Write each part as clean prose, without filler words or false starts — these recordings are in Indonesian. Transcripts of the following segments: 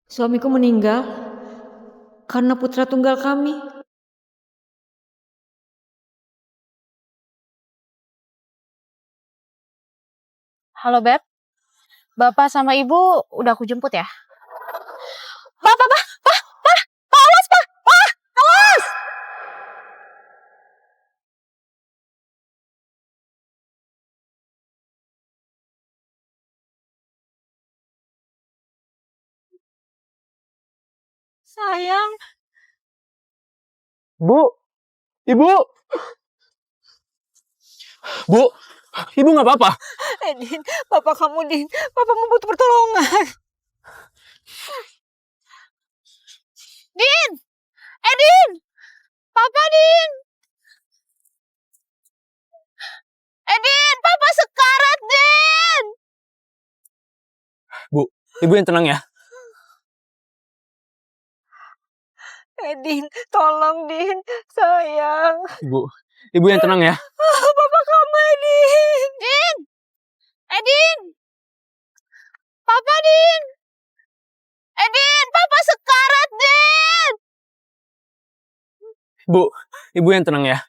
Suamiku meninggal karena putra tunggal kami. Halo Beb, Bapak sama Ibu udah aku jemput ya? Pak, awas Pak, awas! Sayang. Bu, ibu, bu, ibu nggak apa-apa. Din, papa kamu Din, papa mau butuh pertolongan. Din, Din, Papa Din. Din, Papa sekarat Din. Bu, ibu yang tenang ya. Din, tolong Din, sayang. Ibu yang tenang ya. Papa kamu Din. Din, Papa Din. Din, Papa sekarat Din. Bu, ibu yang tenang ya.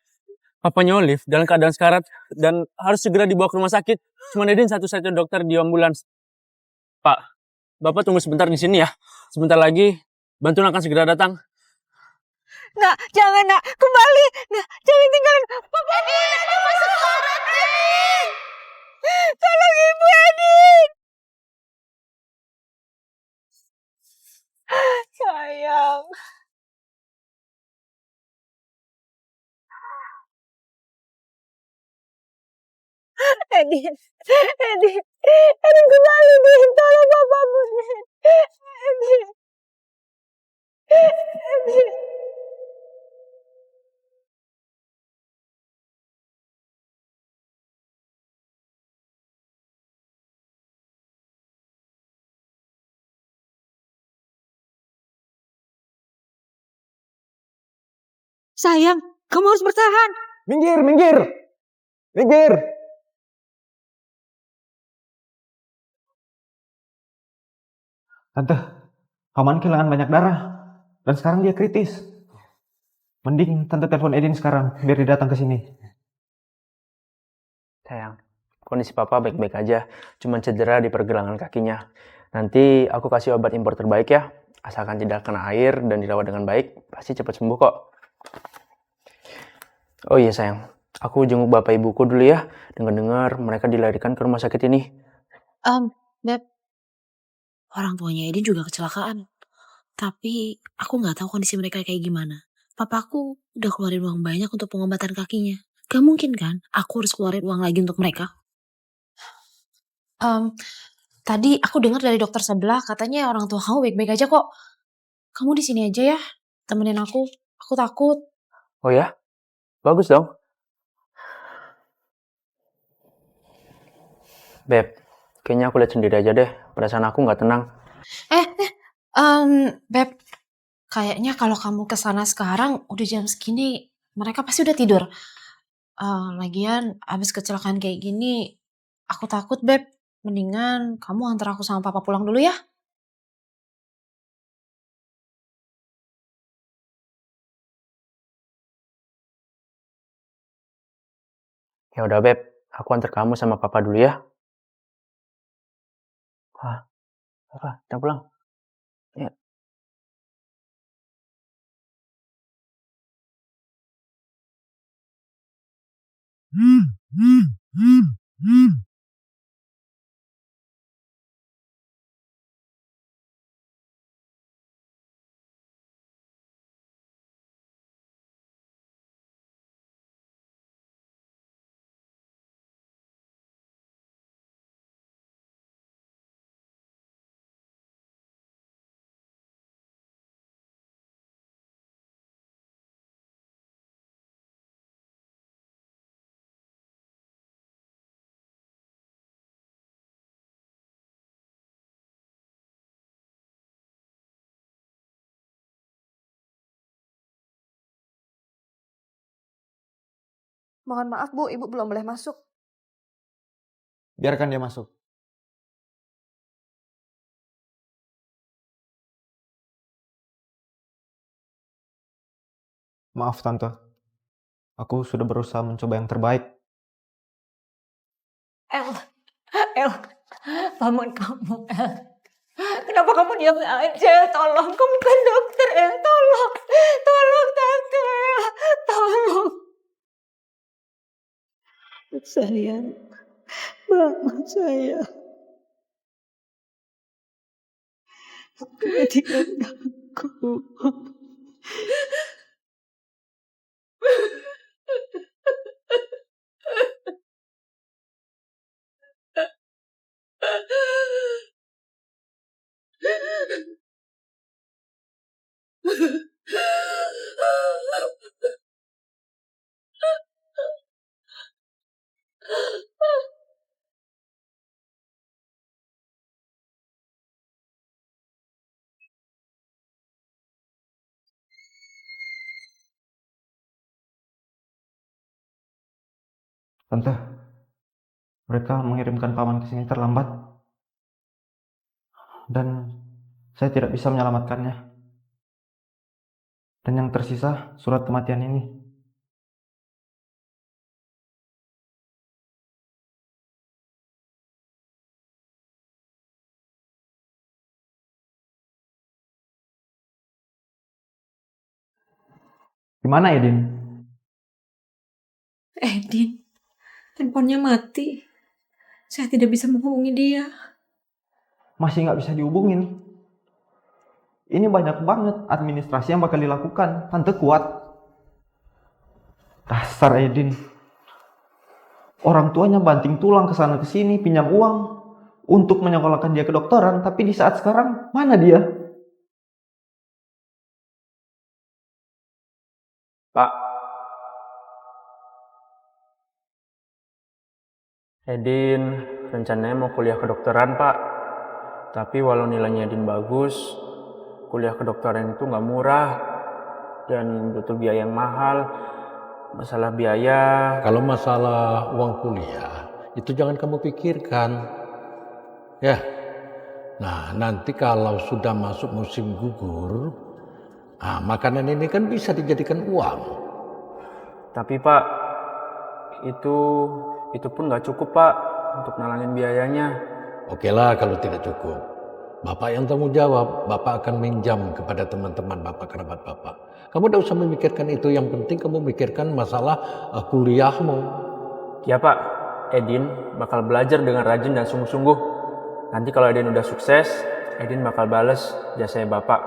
Papanya Olive dalam keadaan sekarat dan harus segera dibawa ke rumah sakit. Cuma Edin satu-satunya dokter di ambulans. Pak, Bapak tunggu sebentar di sini ya. Sebentar lagi bantuan akan segera datang. Nak, jangan nak, kembali. Nah, jangan tinggalin papa. Din, Papa sekarat Din. Tolong ibu Din. Sayang. Din, Din kembali Din, tolong papamu Din. Din. Sayang, kamu harus bertahan. Minggir. Tante, Paman kehilangan banyak darah. Dan sekarang dia kritis. Mending Tante telepon Edin sekarang, biar dia datang ke sini. Sayang, kondisi Papa baik-baik aja. Cuma cedera di pergelangan kakinya. Nanti aku kasih obat impor terbaik ya. Asalkan tidak kena air dan dirawat dengan baik, pasti cepat sembuh kok. Oh iya sayang, aku jenguk bapak ibuku dulu ya. Dengar-dengar mereka dilarikan ke rumah sakit ini. Beb, orang tuanya Edin juga kecelakaan. Tapi aku nggak tahu kondisi mereka kayak gimana. Papaku udah keluarin uang banyak untuk pengobatan kakinya. Gak mungkin kan aku harus keluarin uang lagi untuk mereka. Tadi aku dengar dari dokter sebelah katanya orang tua kamu baik-baik aja kok. Kamu di sini aja ya, temenin aku. Aku takut. Oh ya? Bagus dong. Beb, kayaknya aku lihat sendiri aja deh. Perasaan aku nggak tenang. Beb, kayaknya kalau kamu kesana sekarang udah jam segini, mereka pasti udah tidur. Lagian abis kecelakaan kayak gini, aku takut Beb. Mendingan kamu antar aku sama papa pulang dulu ya. Ya udah Beb, aku antar kamu sama papa dulu ya. Papa, udah pulang. Ya. Mohon maaf Bu, Ibu belum boleh masuk. Biarkan dia masuk. Maaf Tante, aku sudah berusaha mencoba yang terbaik. El, El, paman kamu, El. Kenapa kamu diam aja? Tolong, kamu kan dokter, El. Tolong, tolong Tante, El. Tolong. Sayang, mama saya. Tinggalkan aku. Tante, mereka mengirimkan paman ke sini terlambat dan saya tidak bisa menyelamatkannya. Dan yang tersisa surat kematian ini. Gimana Edin? Edin, handphonenya mati. Saya tidak bisa menghubungi dia. Masih nggak bisa dihubungin. Ini banyak banget administrasi yang bakal dilakukan. Tante kuat. Dasar Edin. Orang tuanya banting tulang ke sana ke sini, pinjam uang untuk menyekolahkan dia ke dokteran, tapi di saat sekarang mana dia? Pak, Edin rencananya mau kuliah kedokteran, Pak. Tapi walau nilainya Edin bagus, kuliah kedokteran itu nggak murah dan butuh biaya yang mahal. Masalah biaya, Kalau masalah uang kuliah, itu jangan kamu pikirkan. Ya, nah nanti kalau sudah masuk musim gugur, makanan ini kan bisa dijadikan uang. tapi Pak, itu pun nggak cukup Pak untuk nalangin biayanya. Oke lah kalau tidak cukup. Bapak yang tanggung jawab, Bapak akan minjam kepada teman-teman Bapak, kerabat Bapak. Kamu tidak usah memikirkan itu, yang penting kamu mikirkan masalah kuliahmu. Ya Pak, Edin bakal belajar dengan rajin dan sungguh-sungguh. Nanti kalau Edin udah sukses, Edin bakal bales jasanya Bapak.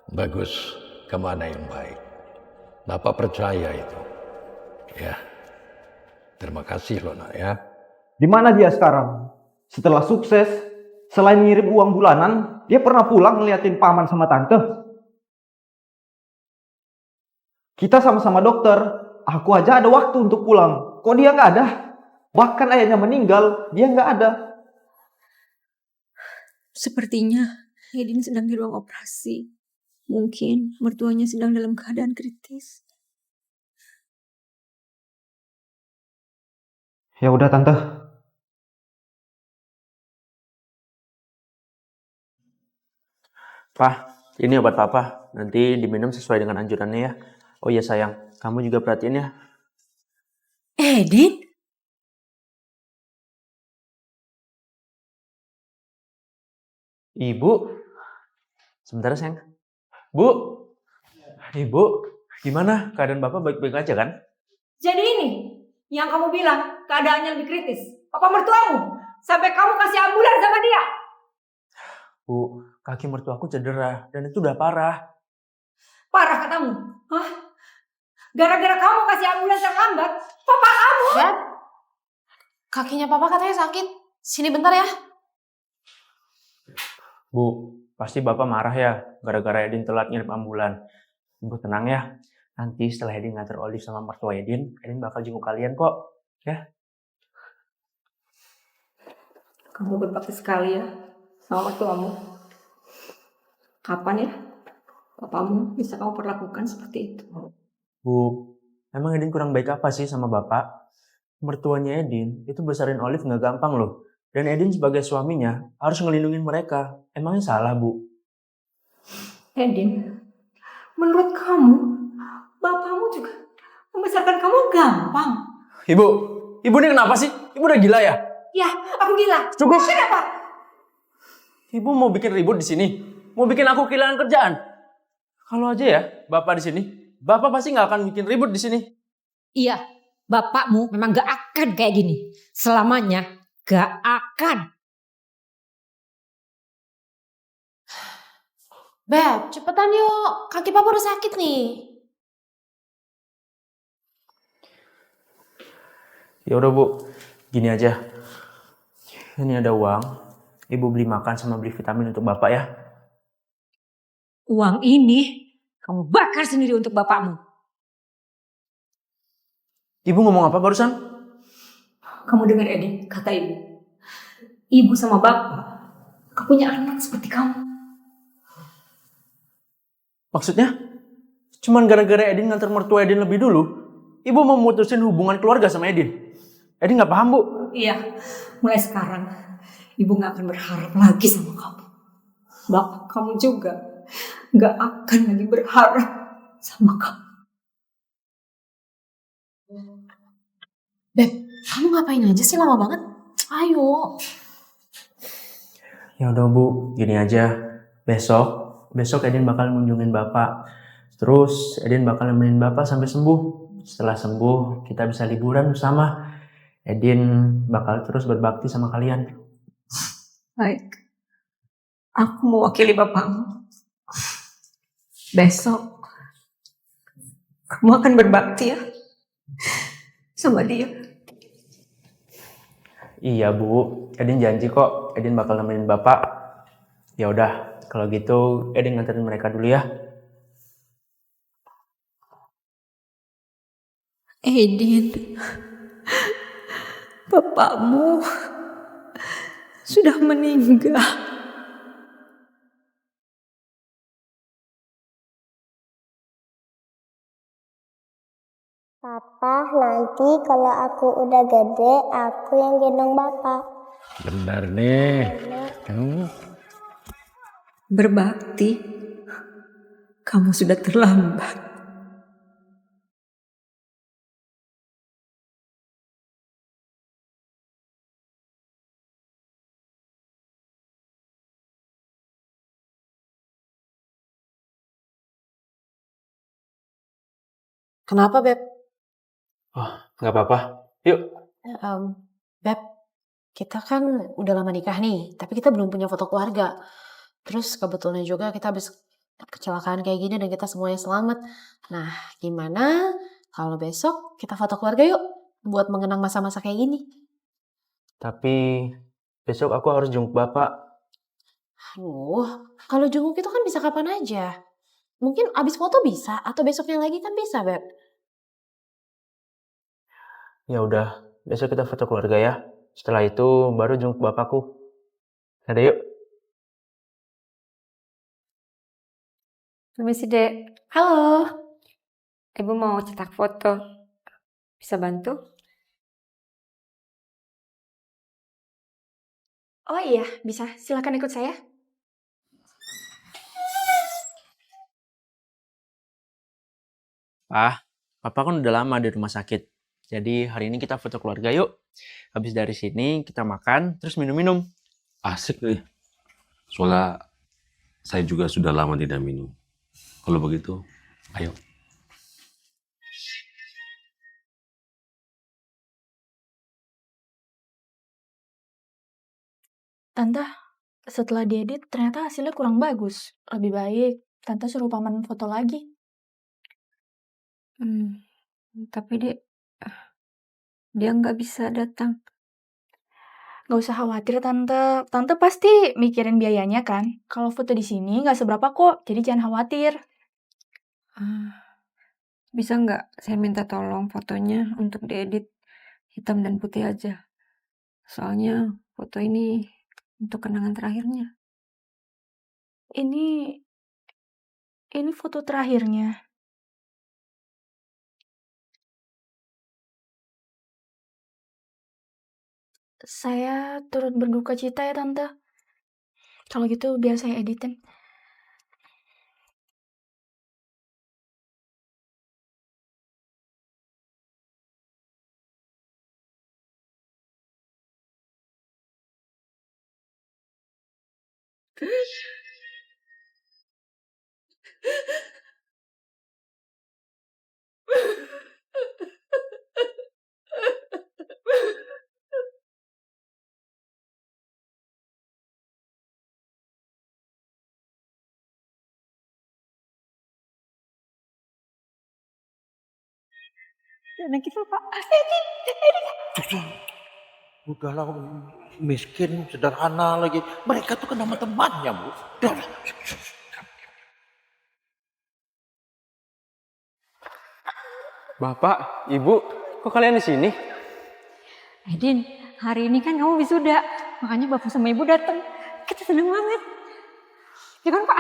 Bagus, kamu anak yang baik. Bapak percaya itu. Ya, terima kasih loh nak ya. Di mana dia sekarang? Setelah sukses, selain ngirim uang bulanan, dia pernah pulang ngeliatin paman sama tante. Kita sama-sama dokter, aku aja ada waktu untuk pulang. Kok dia nggak ada? Bahkan ayahnya meninggal, dia nggak ada. Sepertinya Edin sedang di ruang operasi. Mungkin mertuanya sedang dalam keadaan kritis. Ya udah tante. Pak, ini obat Papa. Nanti diminum sesuai dengan anjurannya ya. Oh iya sayang, kamu juga perhatiin ya. Edin? Ibu, sebentar sayang. Bu, Ibu, gimana? Keadaan Bapak baik-baik aja kan? Jadi ini yang kamu bilang keadaannya lebih kritis. Apa mertuamu? Sampai kamu kasih ambulan sama dia. Bu, kaki mertuaku cedera dan itu udah parah. Parah katamu. Hah? Gara-gara kamu kasih ambulan terlambat, papa kamu. Dad, kakinya papa katanya sakit. Sini bentar ya. Bu, pasti Bapak marah ya gara-gara Edin telat ngirim ambulan. Ibu tenang ya. Nanti setelah Edin nganter Olive sama mertua Edin bakal jenguk kalian kok. Ya. Kamu berbakti sekali ya sama mertuamu. Kapan ya papamu bisa kamu perlakukan seperti itu? Bu, emang Edin kurang baik apa sih sama Bapak? Mertuanya Edin itu besarin Olive nggak gampang loh. Dan Edin sebagai suaminya harus ngelindungin mereka. Emangnya salah, Bu? Edin, Menurut kamu, bapakmu juga membesarkan kamu gampang. Ibu ini kenapa sih? Ibu udah gila ya? Ya, aku gila. Cukup. Kenapa? Ibu mau bikin ribut di sini? Mau bikin aku kehilangan kerjaan? Kalau aja ya, bapak di sini, bapak pasti nggak akan bikin ribut di sini. Iya, bapakmu memang gak akan kayak gini. Selamanya gak akan. Beb, cepetan yuk. Kaki papa udah sakit nih. Ya udah Bu, gini aja. Ini ada uang, Ibu beli makan sama beli vitamin untuk bapak ya. Uang ini kamu bakar sendiri untuk bapakmu. Ibu ngomong apa barusan? Kamu dengar Edin, kata ibu. Ibu sama bapak gak punya anak seperti kamu. Maksudnya? Cuman gara-gara Edin nganter mertua Edin lebih dulu, Ibu mau mutusin hubungan keluarga sama Edin. Edin gak paham Bu. Iya, mulai sekarang ibu gak akan berharap lagi sama kamu. Bapak kamu juga gak akan lagi berharap sama kamu. Beb, kamu ngapain aja sih lama banget? Ayo. Ya udah Bu, gini aja. Besok Edin bakal ngunjungin Bapak. Terus Edin bakal nemenin Bapak sampai sembuh. Setelah sembuh, kita bisa liburan bersama. Edin bakal terus berbakti sama kalian. Baik, aku mewakili bapakmu. Besok kamu akan berbakti ya sama dia. Iya Bu, Edin janji kok Edin bakal nemenin Bapak. Ya udah, kalau gitu Edin nganterin mereka dulu ya. Edin, bapakmu sudah meninggal. Papa, nanti kalau aku udah gede, aku yang gendong Bapak. Benar nih. Berbakti, kamu sudah terlambat. Kenapa, Beb? Oh, nggak apa-apa. Yuk. Beb, kita kan udah lama nikah nih, tapi kita belum punya foto keluarga. Terus kebetulan juga kita habis kecelakaan kayak gini dan kita semuanya selamat. Nah, gimana kalau besok kita foto keluarga yuk? Buat mengenang masa-masa kayak gini. Tapi besok aku harus jenguk Bapak. Kalau jenguk itu kan bisa kapan aja. Mungkin abis foto bisa, atau besoknya lagi kan bisa, Beb. Ya udah, besok kita foto keluarga ya. Setelah itu baru jenguk bapakku. Ada yuk. Permisi Dek. Halo. Ibu mau cetak foto. Bisa bantu? Oh iya, bisa. Silakan ikut saya. Papa kan udah lama di rumah sakit. Jadi hari ini kita foto keluarga yuk. Habis dari sini kita makan, terus minum-minum. Asik nih. Soalnya saya juga sudah lama tidak minum. Kalau begitu, ayo. Tante, setelah diedit ternyata hasilnya kurang bagus. Lebih baik Tante suruh paman foto lagi. Tapi dia nggak bisa datang. Gak usah khawatir Tante. Tante pasti mikirin biayanya kan. Kalau foto di sini nggak seberapa kok, jadi jangan khawatir. Bisa nggak saya minta tolong fotonya untuk diedit hitam dan putih aja. Soalnya foto ini untuk kenangan terakhirnya. Ini foto terakhirnya. Saya turut berduka cita ya Tante. Kalau gitu biar saya editin. Anak kita Pak. Udahlah, miskin, sederhana lagi. Mereka tuh kan nama temannya, Bu. Udah. Bapak, Ibu, kok kalian di sini? Edin, hari ini kan kamu wisuda. Makanya Bapak sama Ibu datang. Kita seneng banget. Ya kan Pak?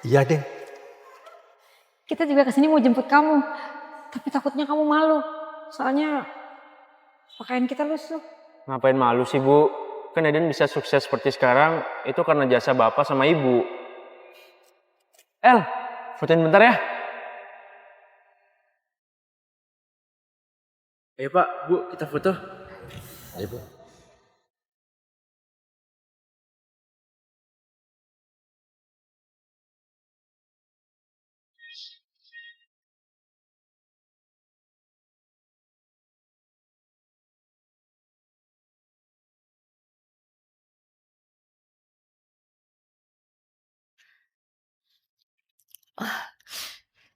Iya, Den. Kita juga kesini mau jemput kamu. Tapi takutnya kamu malu. Soalnya pakaian kita lusuh. Ngapain malu sih, Bu? Kan Eden bisa sukses seperti sekarang, itu karena jasa Bapak sama Ibu. El, fotoin bentar ya. Ayo Pak, Bu, kita foto. Ayo, Bu.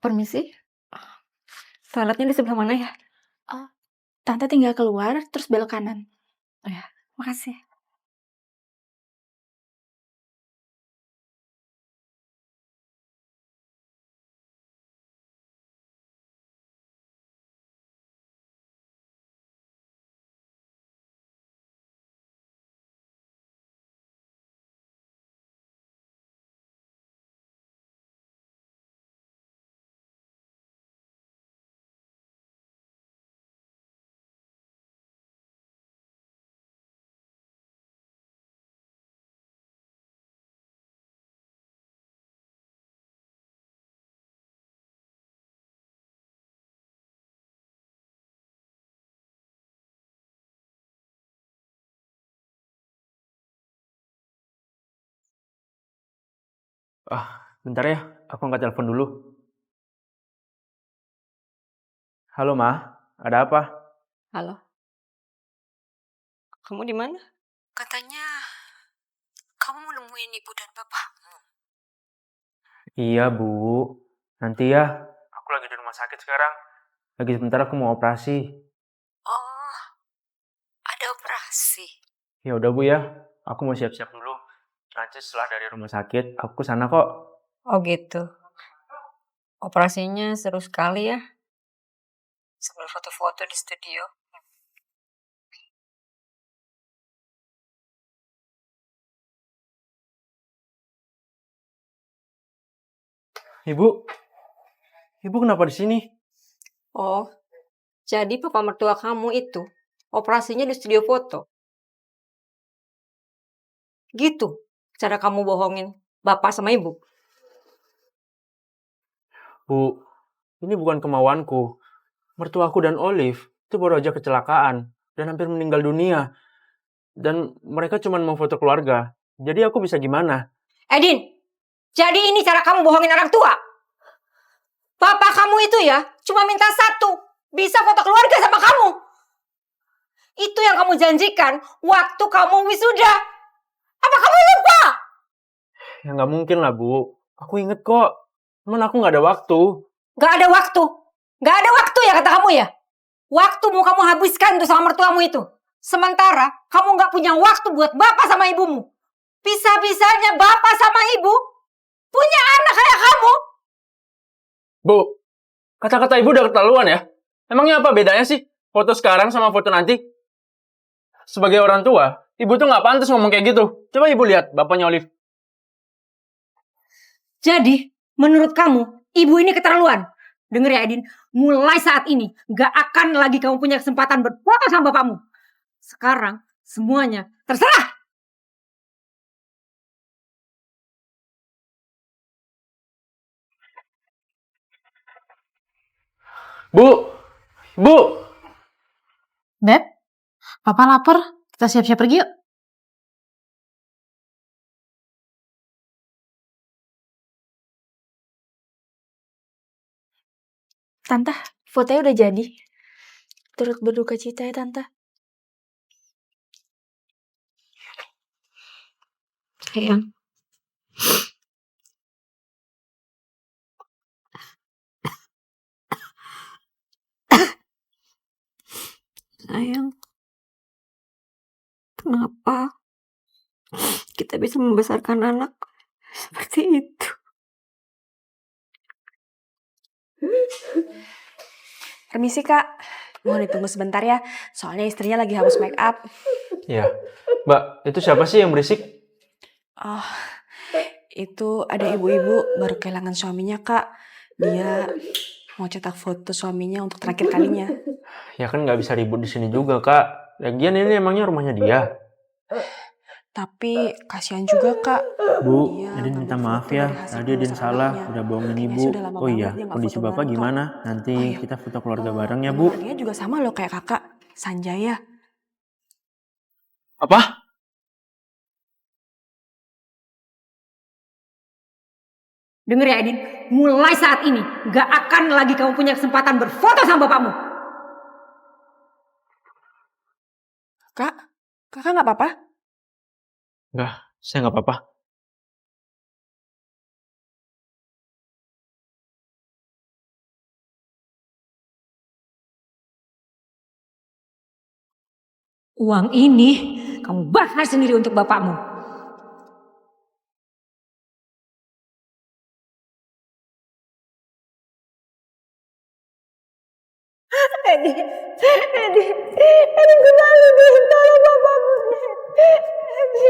Permisi. Toiletnya di sebelah mana ya? Tante tinggal keluar, terus belok kanan. Oh ya, Makasih. Bentar ya, aku angkat telepon dulu. Halo, Ma. Ada apa? halo. Kamu di mana? Katanya kamu mau nemuin ibu dan bapakmu. Iya, Bu. Nanti ya. Aku lagi di rumah sakit sekarang. Lagi sebentar aku mau operasi. Oh, ada operasi. Ya udah, Bu ya. Aku mau siap-siap dulu. Nanti setelah dari rumah sakit, aku kesana kok. Oh gitu. Operasinya seru sekali ya. Sambil foto-foto di studio. Ibu kenapa di sini? Oh, jadi papa mertua kamu itu operasinya di studio foto. Gitu cara kamu bohongin bapak sama ibu. Bu, ini bukan kemauanku. Mertuaku dan Olive itu baru aja kecelakaan dan hampir meninggal dunia. Dan mereka cuma mau foto keluarga. Jadi aku bisa gimana? Edin, jadi ini cara kamu bohongin orang tua? Papa kamu itu ya cuma minta satu, bisa foto keluarga sama kamu. Itu yang kamu janjikan waktu kamu wisuda. Apa kamu lupa? Ya nggak mungkin lah, Bu. Aku inget kok. Cuman aku nggak ada waktu. Gak ada waktu. Gak ada waktu ya kata kamu ya? Waktumu kamu habiskan tuh sama mertuamu itu. Sementara kamu gak punya waktu buat bapak sama ibumu. Bisa-bisanya bapak sama ibu punya anak kayak kamu. Bu, kata-kata ibu udah keterlaluan ya. Emangnya apa bedanya sih foto sekarang sama foto nanti? Sebagai orang tua, ibu tuh nggak pantas ngomong kayak gitu. Coba ibu lihat bapaknya Olive. Jadi, menurut kamu, ibu ini keterlaluan. Dengar ya Edin, mulai saat ini gak akan lagi kamu punya kesempatan berfoto sama bapakmu. Sekarang semuanya terserah. Bu, Bu. Beb, papa lapar. Kita siap-siap pergi yuk. Tante, fotonya udah jadi. Turut berduka cita ya, Tante. Sayang, sayang, kenapa kita bisa membesarkan anak seperti itu? Permisi Kak, mohon ditunggu sebentar ya, soalnya istrinya lagi habis make up. Iya. Mbak, itu siapa sih yang berisik? Oh, itu ada ibu-ibu baru kehilangan suaminya Kak. Dia mau cetak foto suaminya untuk terakhir kalinya. Ya kan nggak bisa ribut di sini juga, Kak. Lagian ini emangnya rumahnya dia. Tapi kasihan juga Kak. Bu, Dia Edin minta ngambil maaf foto ya. dari hasil Tadi Edin pemeriksaan salah, anaknya. udah bohongin Kayaknya ibu. sudah lama Oh banget iya, dia nggak kondisi foto Bapak bareng, Kak. gimana? Nanti Oh iya. kita foto keluarga bareng ya, Bu. Keluarganya juga sama loh kayak kakak, Sanjaya. Apa? Dengar ya Edin, mulai saat ini gak akan lagi kamu punya kesempatan berfoto sama bapakmu. Kak, kakak nggak apa-apa? Enggak, saya nggak apa-apa. Uang ini kamu bahas sendiri untuk bapakmu. Edi kembali deh, tolong bapakmu. Edi.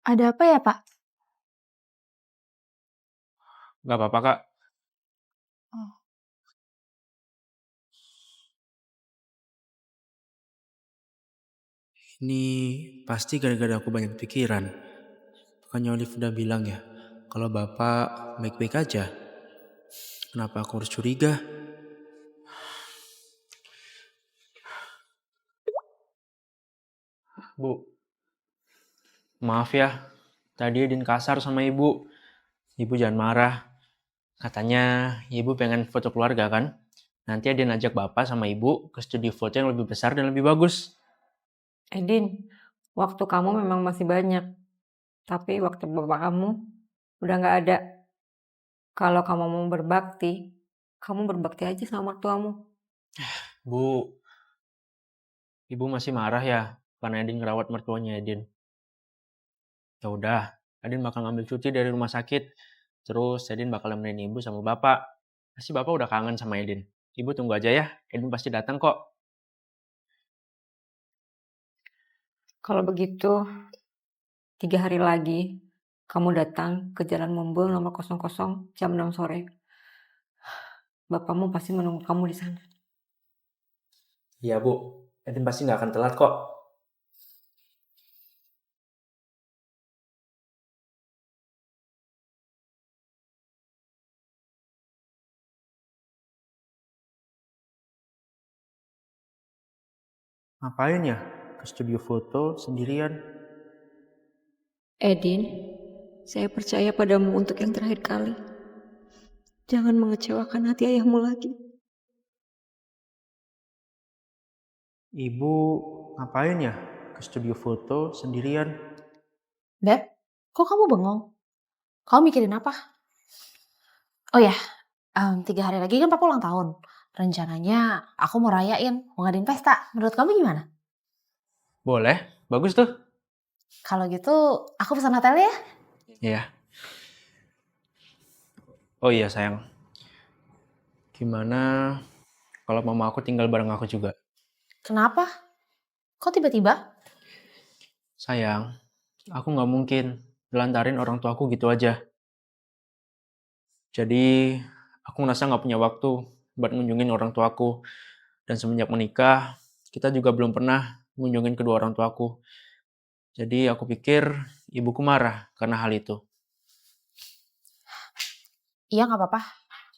Ada apa ya, Pak? Nggak apa-apa, Kak. Oh. Ini pasti gara-gara aku banyak pikiran. Bukannya Olive udah bilang ya, kalau Bapak baik-baik aja. Kenapa aku harus curiga? Bu, maaf ya. Tadi Edin kasar sama ibu. Ibu jangan marah. Katanya ibu pengen foto keluarga kan? Nanti Edin ajak bapak sama ibu ke studio foto yang lebih besar dan lebih bagus. Edin, waktu kamu memang masih banyak. Tapi waktu bapak kamu udah gak ada. Kalau kamu mau berbakti, kamu berbakti aja sama mertuamu. Bu, ibu masih marah ya karena Edin ngerawat mertuanya Edin. Ya udah, Edin bakal ngambil cuti dari rumah sakit. Terus Edin bakal nemenin ibu sama bapak. Pasti bapak udah kangen sama Edin. Ibu tunggu aja ya, Edin pasti datang kok. Kalau begitu, 3 hari lagi kamu datang ke Jalan Mumbul nomor 00 jam 6 sore. Bapakmu pasti menunggu kamu di sana. Iya bu, Edin pasti nggak akan telat kok. Ngapain ya ke studio foto sendirian? Edin, saya percaya padamu untuk yang terakhir kali. Jangan mengecewakan hati ayahmu lagi. Ibu ngapain ya ke studio foto sendirian? Beb, kok kamu bengong? Kamu mikirin apa? Oh ya, 3 hari lagi kan papa ulang tahun. Rencananya aku mau rayain, mau ngadain pesta. Menurut kamu gimana? Boleh, bagus tuh. Kalau gitu aku pesan hotel ya. Iya. Oh iya sayang. Gimana kalau mama aku tinggal bareng aku juga? Kenapa? Kok tiba-tiba? Sayang, aku nggak mungkin nelantarin orang tuaku gitu aja. Jadi aku ngerasa nggak punya waktu buat ngunjungin orang tuaku. Dan semenjak menikah, kita juga belum pernah mengunjungin kedua orang tuaku. Jadi aku pikir ibuku marah karena hal itu. Iya nggak apa-apa.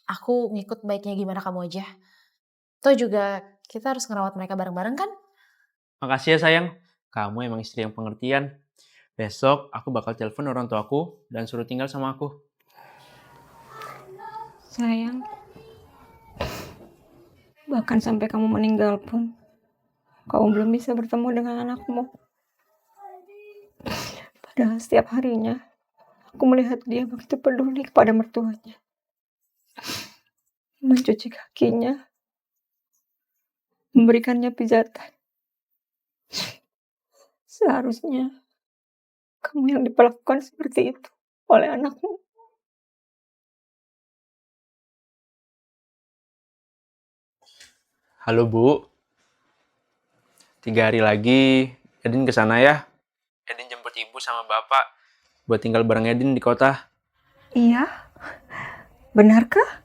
Aku ngikut baiknya gimana kamu aja. Toh juga kita harus ngerawat mereka bareng-bareng kan? Makasih ya sayang, kamu emang istri yang pengertian. Besok aku bakal telepon orang tuaku dan suruh tinggal sama aku. Sayang, bahkan sampai kamu meninggal pun, kamu belum bisa bertemu dengan anakmu. Padahal setiap harinya, aku melihat dia begitu peduli kepada mertuanya. Mencuci kakinya, memberikannya pijatan. Seharusnya kamu yang diperlakukan seperti itu oleh anakmu. Halo Bu, 3 hari lagi Edin kesana ya. Edin jemput ibu sama bapak buat tinggal bareng Edin di kota. Iya, benarkah?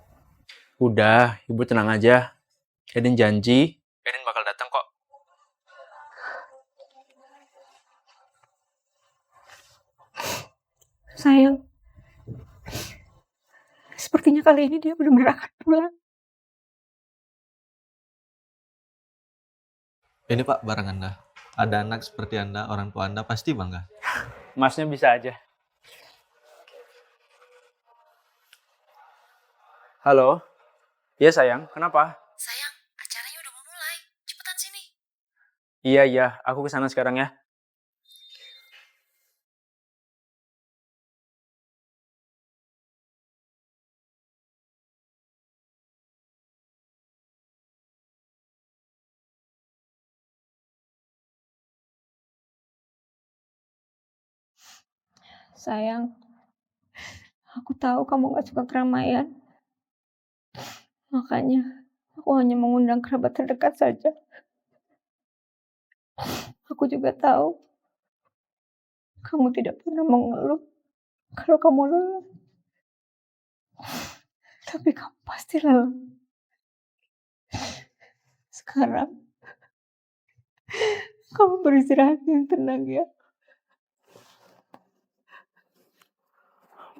Udah, ibu tenang aja. Edin janji, Edin bakal datang kok. Sayang, sepertinya kali ini dia benar-benar akan pulang. Ini Pak, barang Anda. Ada anak seperti Anda, orang tua Anda pasti bangga. Masnya bisa aja. Halo? Iya sayang, kenapa? Sayang, acaranya udah mau mulai. Cepetan sini. Iya, aku kesana sekarang ya. Sayang, aku tahu kamu gak suka keramaian. Makanya aku hanya mengundang kerabat terdekat saja. Aku juga tahu kamu tidak pernah mengeluh kalau kamu lelah. Tapi kamu pasti lelah. Sekarang kamu beristirahat yang tenang ya.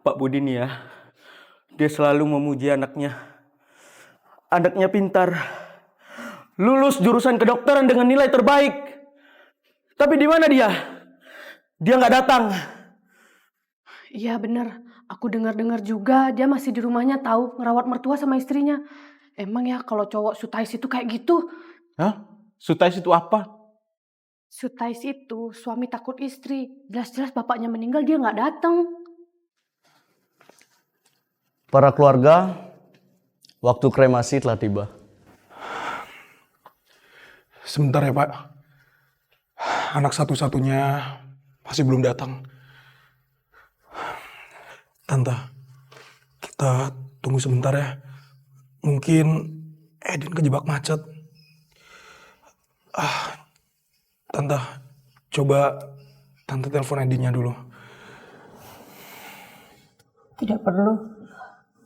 Pak Budi nih ya, dia selalu memuji anaknya. Anaknya pintar, lulus jurusan kedokteran dengan nilai terbaik. Tapi di mana dia? Dia nggak datang. Iya bener, aku dengar-dengar juga dia masih di rumahnya tahu ngerawat mertua sama istrinya. Emang ya kalau cowok Sutais itu kayak gitu. Hah? Sutais itu apa? Sutais itu suami takut istri. Jelas-jelas bapaknya meninggal dia nggak datang. Para keluarga, waktu kremasi telah tiba. Sebentar ya Pak. Anak satu-satunya masih belum datang. Tante, kita tunggu sebentar ya. Mungkin Edin kejebak macet. Tante, coba Tante telepon Edinnya dulu. Tidak perlu.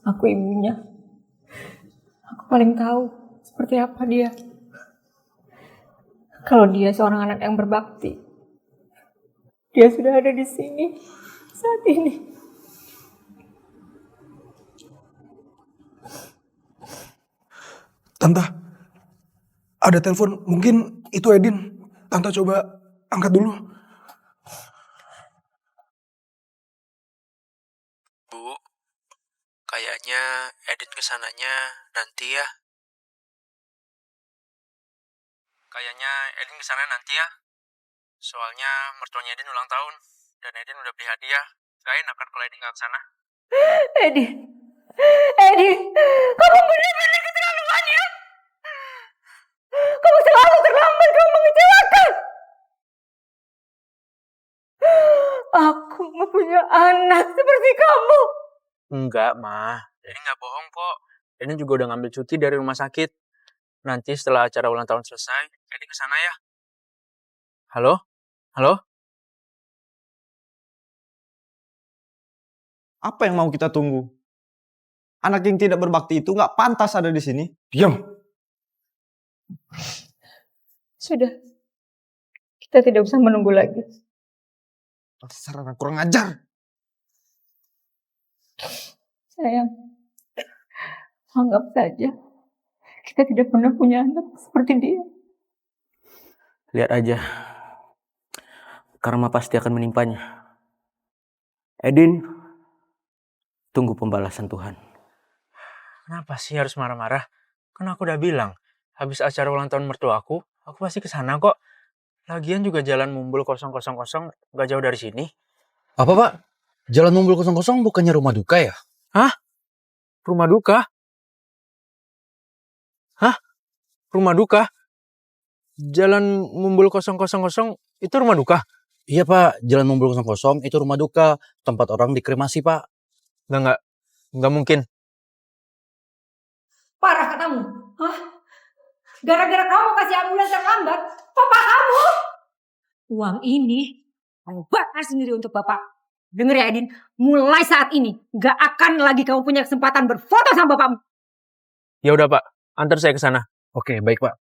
Aku ibunya. Aku paling tahu seperti apa dia. Kalau dia seorang anak yang berbakti, dia sudah ada di sini saat ini. Tante, ada telepon. Mungkin itu Edin. Tante coba angkat dulu. Bu, kayaknya Edin kesananya nanti ya. Soalnya mertuanya Edin ulang tahun dan Edin udah beli hadiah. Gak enak kan kalau Edin gak kesana. Edin, kamu benar-benar keterlaluan ya. Kamu selalu terlambat, kamu mengecewakan. Aku nggak punya anak seperti kamu. Enggak, Ma. Edin gak bohong kok. Edin juga udah ngambil cuti dari rumah sakit. Nanti setelah acara ulang tahun selesai, Edin kesana ya. Halo? Apa yang mau kita tunggu? Anak yang tidak berbakti itu nggak pantas ada di sini. Diam. Sudah. Kita tidak usah menunggu lagi. Dasar anak kurang ajar. Sayang, anggap saja kita tidak pernah punya anak seperti dia. Lihat aja. Karma pasti akan menimpanya. Edin, tunggu pembalasan Tuhan. Kenapa sih harus marah-marah? Kan aku udah bilang, habis acara ulang tahun mertuaku, aku pasti kesana kok. Lagian juga jalan Mumbul 000 gak jauh dari sini. Apa Pak? Jalan Mumbul 00 bukannya rumah duka ya? Hah? Rumah duka? Hah? Rumah duka? Jalan Mumbul 000 itu rumah duka? Iya Pak, Jalan Mumbul 00 itu rumah duka, tempat orang dikremasi Pak. Enggak mungkin. Parah katamu. Hah? Gara-gara kamu kasih ambulans terlambat, papa kamu. Uang ini kamu bakar sendiri untuk bapak. Dengar ya Edin, mulai saat ini gak akan lagi kamu punya kesempatan berfoto sama bapakmu. Ya udah Pak, antar saya ke sana. Oke, baik Pak.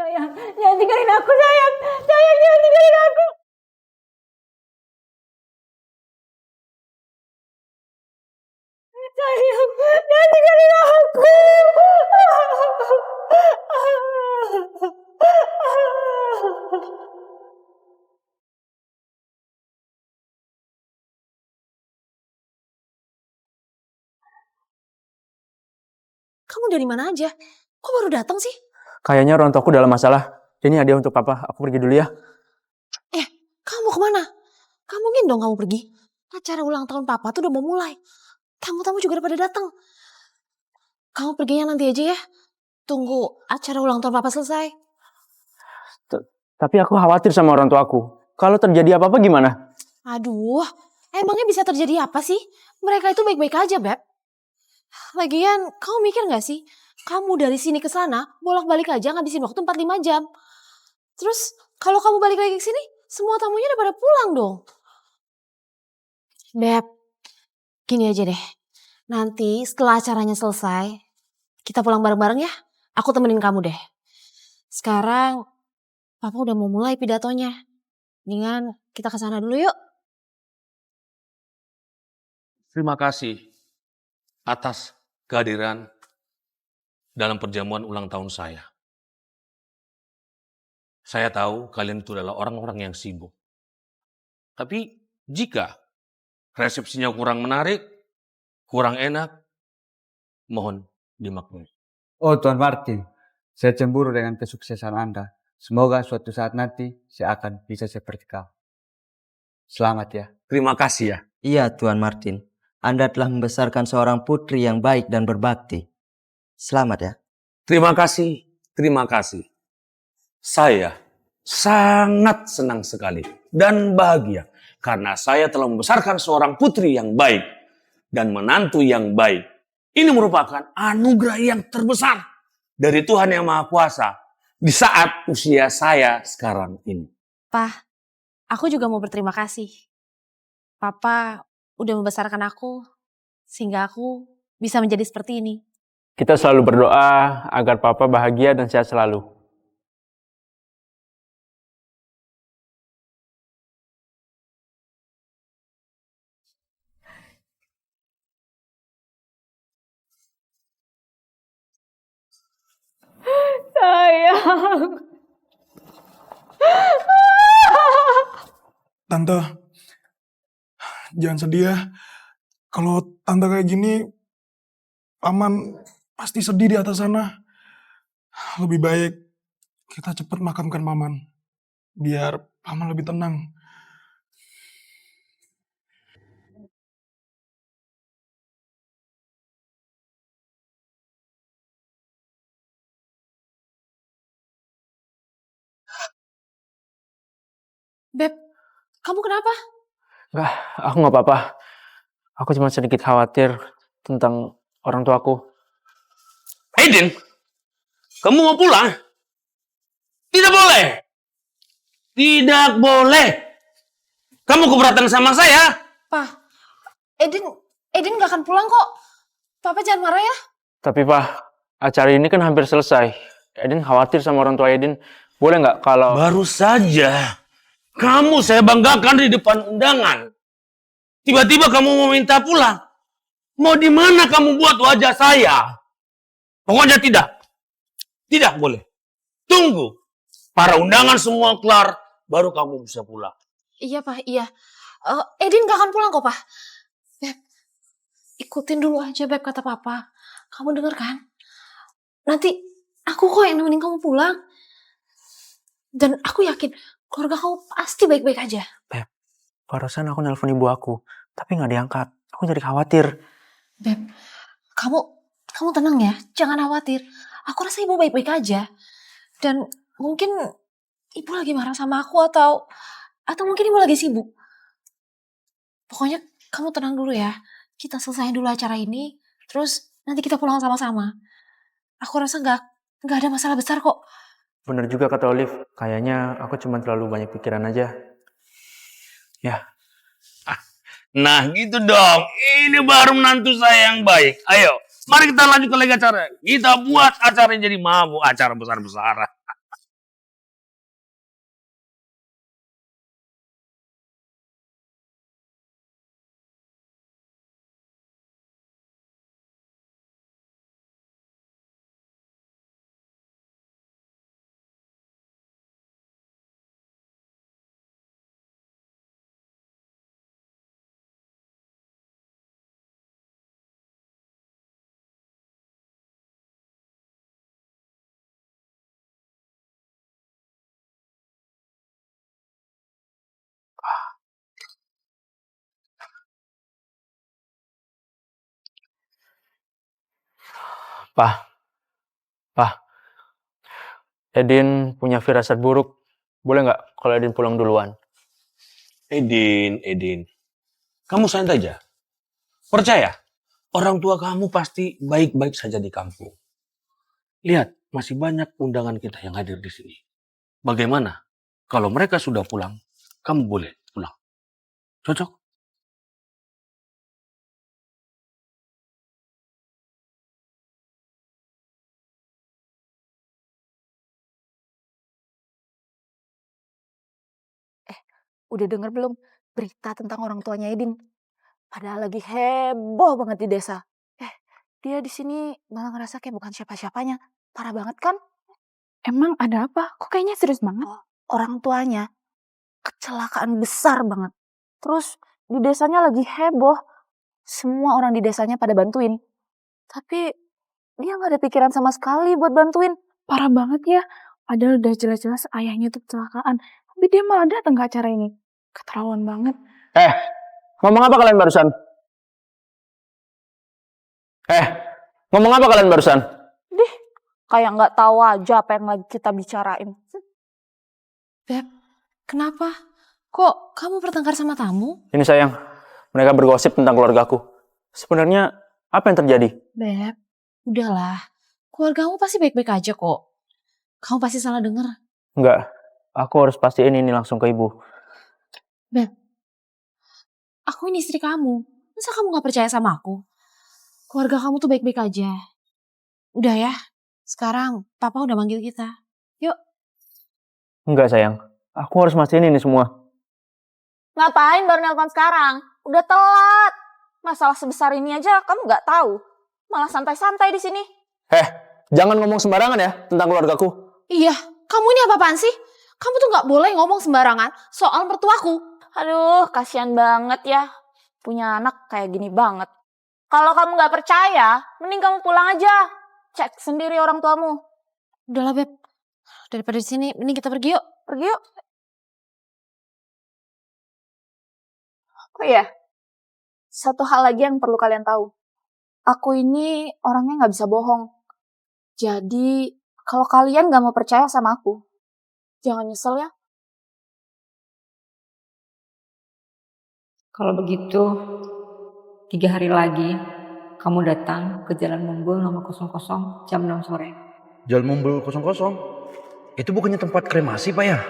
Sayang, jangan tinggalin aku sayang. Sayang, jangan tinggalin aku. Sayang, jangan tinggalin aku. Kamu dari mana aja? Kok baru datang sih? Kayaknya orang tuaku dalam masalah. Ini hadiah untuk papa. Aku pergi dulu ya. Kamu mau kemana? Gak mungkin dong kamu pergi. Acara ulang tahun papa tuh udah mau mulai. Tamu-tamu juga udah pada datang. Kamu perginya nanti aja ya. Tunggu acara ulang tahun papa selesai. Tapi aku khawatir sama orang tuaku. Kalau terjadi apa-apa gimana? Aduh, emangnya bisa terjadi apa sih? Mereka itu baik-baik aja, Beb. Lagian, kamu mikir gak sih? Kamu dari sini ke sana, bolak-balik aja ngabisin waktu 4-5 jam. Terus, kalau kamu balik lagi ke sini, semua tamunya udah pada pulang dong. Beb, gini aja deh. Nanti setelah acaranya selesai, kita pulang bareng-bareng ya. Aku temenin kamu deh. Sekarang, Papa udah mau mulai pidatonya. Mendingan kita ke sana dulu yuk. Terima kasih atas kehadiran dalam perjamuan ulang tahun saya. Saya tahu kalian itu adalah orang-orang yang sibuk. Tapi jika resepsinya kurang menarik, kurang enak, mohon dimaklumi. Oh Tuan Martin, saya cemburu dengan kesuksesan Anda. Semoga suatu saat nanti saya akan bisa seperti kau. Selamat ya. Terima kasih ya. Iya Tuan Martin, Anda telah membesarkan seorang putri yang baik dan berbakti. Selamat ya. Terima kasih, terima kasih. Saya sangat senang sekali dan bahagia karena saya telah membesarkan seorang putri yang baik dan menantu yang baik. Ini merupakan anugerah yang terbesar dari Tuhan Yang Maha Kuasa di saat usia saya sekarang ini. Pak, aku juga mau berterima kasih. Papa udah membesarkan aku sehingga aku bisa menjadi seperti ini. Kita selalu berdoa agar papa bahagia dan sehat selalu. Sayang. Tante, jangan sedih ya. Kalau tante kayak gini, Paman pasti sedih di atas sana. Lebih baik kita cepat makamkan Paman. Biar Paman lebih tenang. Beb, kamu kenapa? Enggak, aku nggak apa-apa. Aku cuma sedikit khawatir tentang orang tuaku. Aiden, kamu mau pulang? Tidak boleh. Tidak boleh. Kamu keberatan sama saya? Pak, Edin gak akan pulang kok. Papa jangan marah ya. Tapi Pak, acara ini kan hampir selesai. Edin khawatir sama orang tua Edin. Boleh nggak kalau... Baru saja kamu saya banggakan di depan undangan. Tiba-tiba kamu mau minta pulang. Mau di mana kamu buat wajah saya? Pokoknya tidak. Tidak boleh. Tunggu. Para undangan semua kelar, baru kamu bisa pulang. Iya, Pak, iya. Edin gak akan pulang kok, Pak. Beb, ikutin dulu aja, Beb, kata Papa. Kamu denger kan? Nanti aku kok yang nemenin kamu pulang. Dan aku yakin keluarga kamu pasti baik-baik aja. Beb, barusan aku nelpon ibu aku, tapi nggak diangkat. Aku jadi khawatir. Beb, kamu tenang ya, jangan khawatir. Aku rasa ibu baik-baik aja. Dan mungkin ibu lagi marah sama aku atau mungkin ibu lagi sibuk. Pokoknya kamu tenang dulu ya. Kita selesaiin dulu acara ini, terus nanti kita pulang sama-sama. Aku rasa nggak ada masalah besar kok. Bener juga kata Olive, kayaknya aku cuma terlalu banyak pikiran aja. Ya. Nah gitu dong, ini baru menantu saya yang baik. Ayo, mari kita lanjut ke lagi acara. Kita buat acara yang jadi mabuk, acara besar-besaran. Pak, Edin punya firasat buruk. Boleh nggak kalau Edin pulang duluan? Edin, kamu santai aja. Percaya, orang tua kamu pasti baik-baik saja di kampung. Lihat, masih banyak undangan kita yang hadir di sini. Bagaimana? Kalau mereka sudah pulang, kamu boleh pulang. Cocok? Udah denger belum berita tentang orang tuanya Edin? Padahal lagi heboh banget di desa. Dia di sini malah ngerasa kayak bukan siapa-siapanya. Parah banget kan? Emang ada apa? Kok kayaknya serius banget? Orang tuanya kecelakaan besar banget. Terus di desanya lagi heboh. Semua orang di desanya pada bantuin. Tapi dia gak ada pikiran sama sekali buat bantuin. Parah banget ya. Padahal udah jelas-jelas ayahnya tuh kecelakaan. Tapi dia malah datang ke acara ini. Keterlaluan banget. Ngomong apa kalian barusan? Ngomong apa kalian barusan? Dih, kayak gak tahu aja apa yang lagi kita bicarain. Beb, kenapa? Kok kamu bertengkar sama tamu? Ini sayang, mereka bergosip tentang keluargaku. Sebenarnya apa yang terjadi? Beb, udahlah. Keluargamu pasti baik-baik aja kok. Kamu pasti salah dengar. Enggak, aku harus pastiin ini langsung ke ibu. Beb, aku ini istri kamu. Masa kamu gak percaya sama aku? Keluarga kamu tuh baik-baik aja. Udah ya, sekarang papa udah manggil kita. Yuk. Enggak sayang, aku harus mastiin ini semua. Ngapain baru nelpon sekarang? Udah telat. Masalah sebesar ini aja kamu gak tahu. Malah santai-santai di sini. Jangan ngomong sembarangan ya tentang keluargaku. Iya, kamu ini apa-apaan sih? Kamu tuh gak boleh ngomong sembarangan soal mertuaku. Aduh, kasihan banget ya. Punya anak kayak gini banget. Kalau kamu gak percaya, mending kamu pulang aja. Cek sendiri orang tuamu. Udahlah Beb, daripada di sini, mending kita pergi yuk. Pergi yuk. Oh iya, satu hal lagi yang perlu kalian tahu. Aku ini orangnya gak bisa bohong. Jadi, kalau kalian gak mau percaya sama aku, jangan nyesel ya. Kalau begitu, 3 hari lagi kamu datang ke Jalan Mumbul nomor 00 jam 6 sore. Jalan Mumbul 00? Itu bukannya tempat kremasi, Pak ya?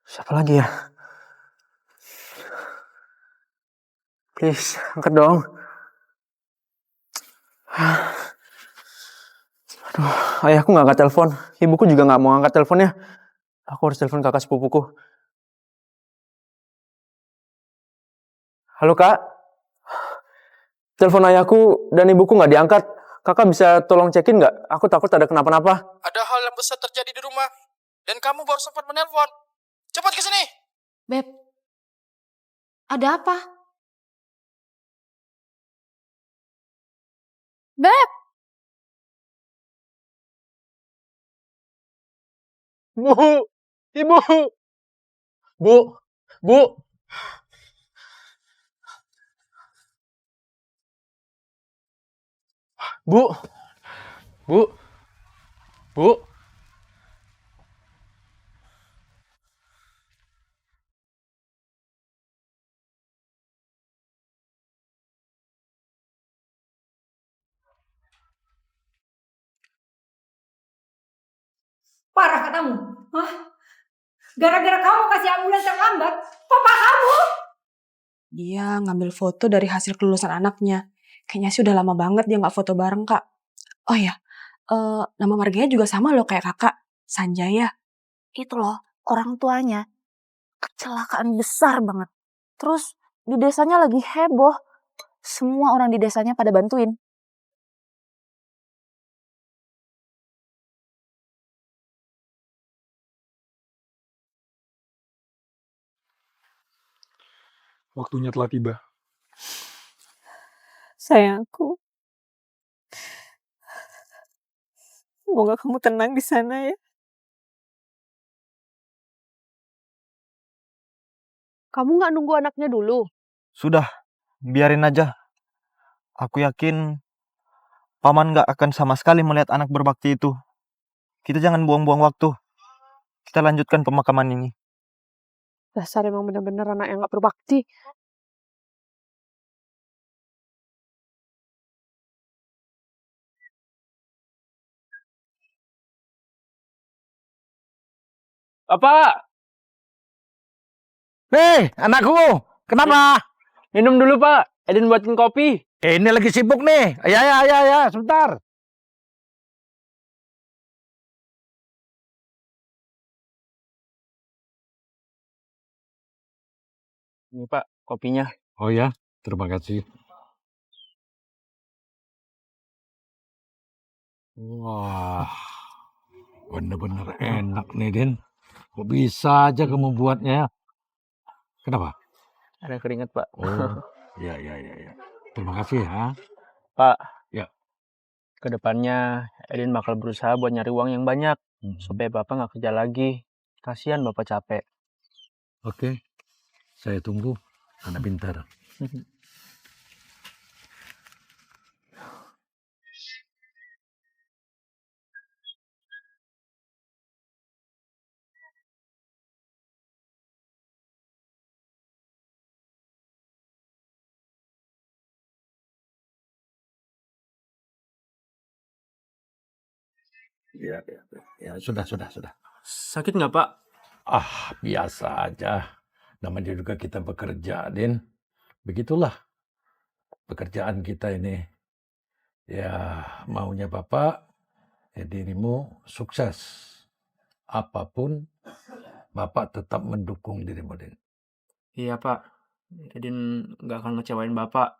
Siapa lagi ya? Please, angkat dong. Aduh, ayahku nggak angkat telepon. Ibuku juga nggak mau angkat teleponnya. Aku harus telepon kakak sepupuku. Halo kak, telepon ayahku dan ibuku nggak diangkat. Kakak bisa tolong cekin nggak? Aku takut ada kenapa-napa. Ada hal yang besar terjadi di rumah. Dan kamu baru sempat menelpon. Cepat ke sini. Beb, ada apa? Beb! Bu, ibu, bu. Bu, bu, bu. Parah katamu. Hah? Gara-gara kamu kasih ambulans terlambat, papa kamu. Dia ngambil foto dari hasil kelulusan anaknya. Kayaknya sih udah lama banget dia nggak foto bareng, Kak. Oh ya, nama marganya juga sama loh kayak kakak, Sanjaya. Itu loh, orang tuanya kecelakaan besar banget. Terus di desanya lagi heboh. Semua orang di desanya pada bantuin. Waktunya telah tiba. Sayangku, semoga kamu tenang di sana ya. Kamu nggak nunggu anaknya dulu? Sudah, biarin aja. Aku yakin paman gak akan sama sekali melihat anak berbakti itu. Kita jangan buang-buang waktu. Kita lanjutkan pemakaman ini. Dasar emang bener-bener anak yang nggak berbakti. Bapak, Nih, anakku, kenapa? minum dulu pak. Edin buatin kopi. Ini lagi sibuk nih. Ya, sebentar. Ini pak, kopinya. Oh ya, terima kasih. Wah, bener-bener enak nih, Din. Kok bisa aja kamu buatnya ya? Kenapa? Ada keringet pak. Oh, ya. Terima kasih ya. Pak, Ya. kedepannya Edin bakal berusaha buat nyari uang yang banyak. Supaya bapak nggak kerja lagi. Kasihan bapak capek. Oke, saya tunggu. Anak pintar. Ya, sudah. Sakit nggak pak? Ah, biasa aja. Namanya juga kita bekerja, Din. Begitulah pekerjaan kita ini. Ya, maunya Bapak, ya dirimu sukses. Apapun, Bapak tetap mendukung dirimu, Din. Iya pak. Edin nggak akan ngecewain bapak.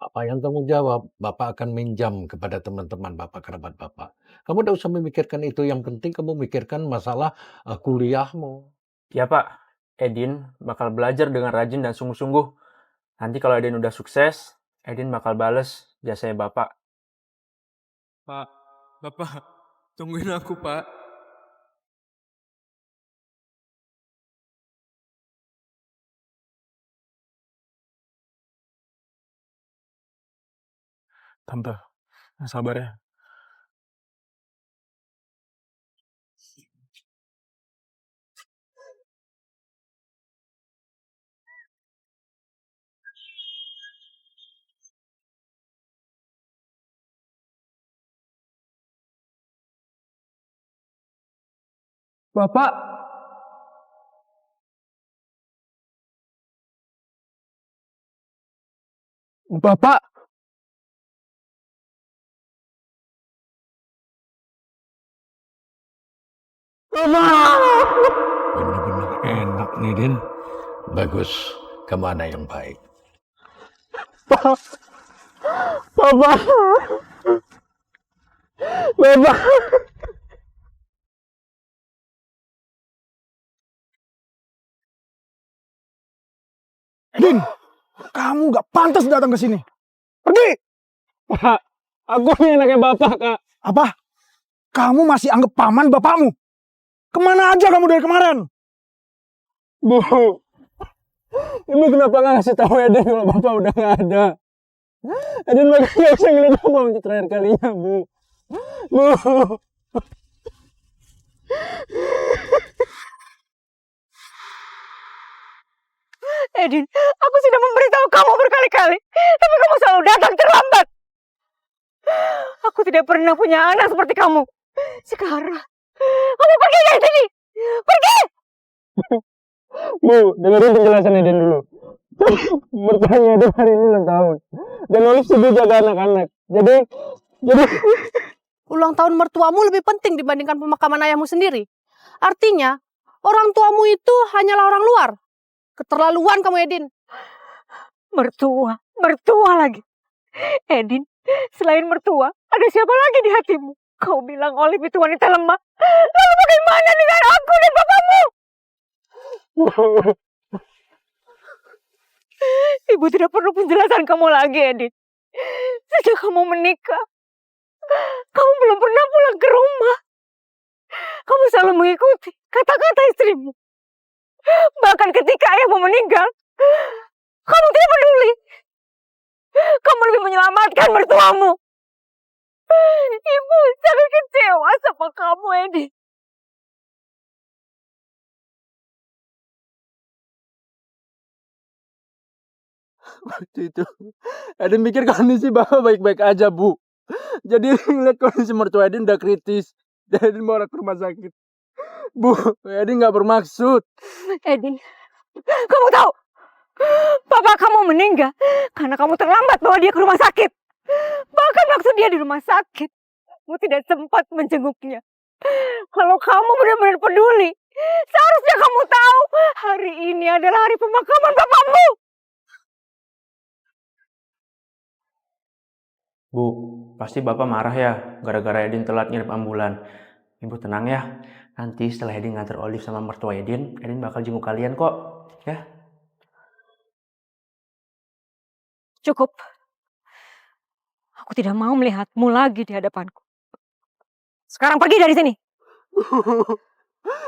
Apa yang tanggung jawab, Bapak akan minjam kepada teman-teman Bapak, kerabat Bapak. Kamu tidak usah memikirkan itu. Yang penting kamu mikirkan masalah kuliahmu. Ya pak, Edin bakal belajar dengan rajin dan sungguh-sungguh. Nanti kalau Edin udah sukses, Edin bakal bales jasanya bapak. Pak, bapak, tungguin aku pak. Tante, sabar ya. Bapak. Bapak. Bener-bener enak nih, Din. Bagus, kemana yang baik? Bapak. Bapak. Edin, kamu gak pantas datang ke sini. Pergi! Pak, aku ini anaknya Bapak, Kak. Apa? Kamu masih anggap paman bapakmu? Kemana aja kamu dari kemarin? Bu, Ibu kenapa nggak ngasih tahu Eden kalau Bapak udah nggak ada? Eden bahkan nggak bisa ngeliat Bapak untuk terakhir kalinya, Bu. Bu. Edin, aku sudah memberitahu kamu berkali-kali, tapi kamu selalu datang terlambat. Aku tidak pernah punya anak seperti kamu. Sekarang, kamu pergi dari sini. Pergi! Bu, dengerin penjelasan Eden dulu. Bertanya Eden hari ini ulang tahun. Dan Olive sibuk jaga anak-anak. Jadi... Ulang tahun mertuamu lebih penting dibandingkan pemakaman ayahmu sendiri. Artinya, orang tuamu itu hanyalah orang luar. Keterlaluan kamu, Edin. Mertua lagi. Edin, selain mertua, ada siapa lagi di hatimu? Kau bilang Olive itu wanita lemah. Lalu bagaimana dengan aku dan bapakmu? Ibu tidak perlu penjelasan kamu lagi, Edin. Sejak kamu menikah, kamu belum pernah pulang ke rumah. Kamu selalu mengikuti kata-kata istrimu. Bahkan ketika ayahmu meninggal, kamu tidak peduli. Kamu lebih menyelamatkan mertuamu. Ibu sangat kecewa sama kamu, Edi. Waktu itu, Eden mikir kondisi Bapak baik-baik aja, Bu. Jadi ngeliat kondisi mertua Eden udah kritis. Jadi Eden bawa ke rumah sakit. Bu, Eden nggak bermaksud. Edin, kamu tahu, papa kamu meninggal karena kamu terlambat bawa dia ke rumah sakit. Bahkan waktu dia di rumah sakit, kamu tidak sempat menjenguknya. Kalau kamu benar-benar peduli, seharusnya kamu tahu hari ini adalah hari pemakaman bapakmu. Bu, pasti Bapak marah ya gara-gara Edin telat ngirim ambulan. Ibu tenang ya. Nanti setelah Edin nganter Olive sama mertua Edin bakal jenguk kalian kok. Ya. Cukup. Aku tidak mau melihatmu lagi di hadapanku. Sekarang pergi dari sini.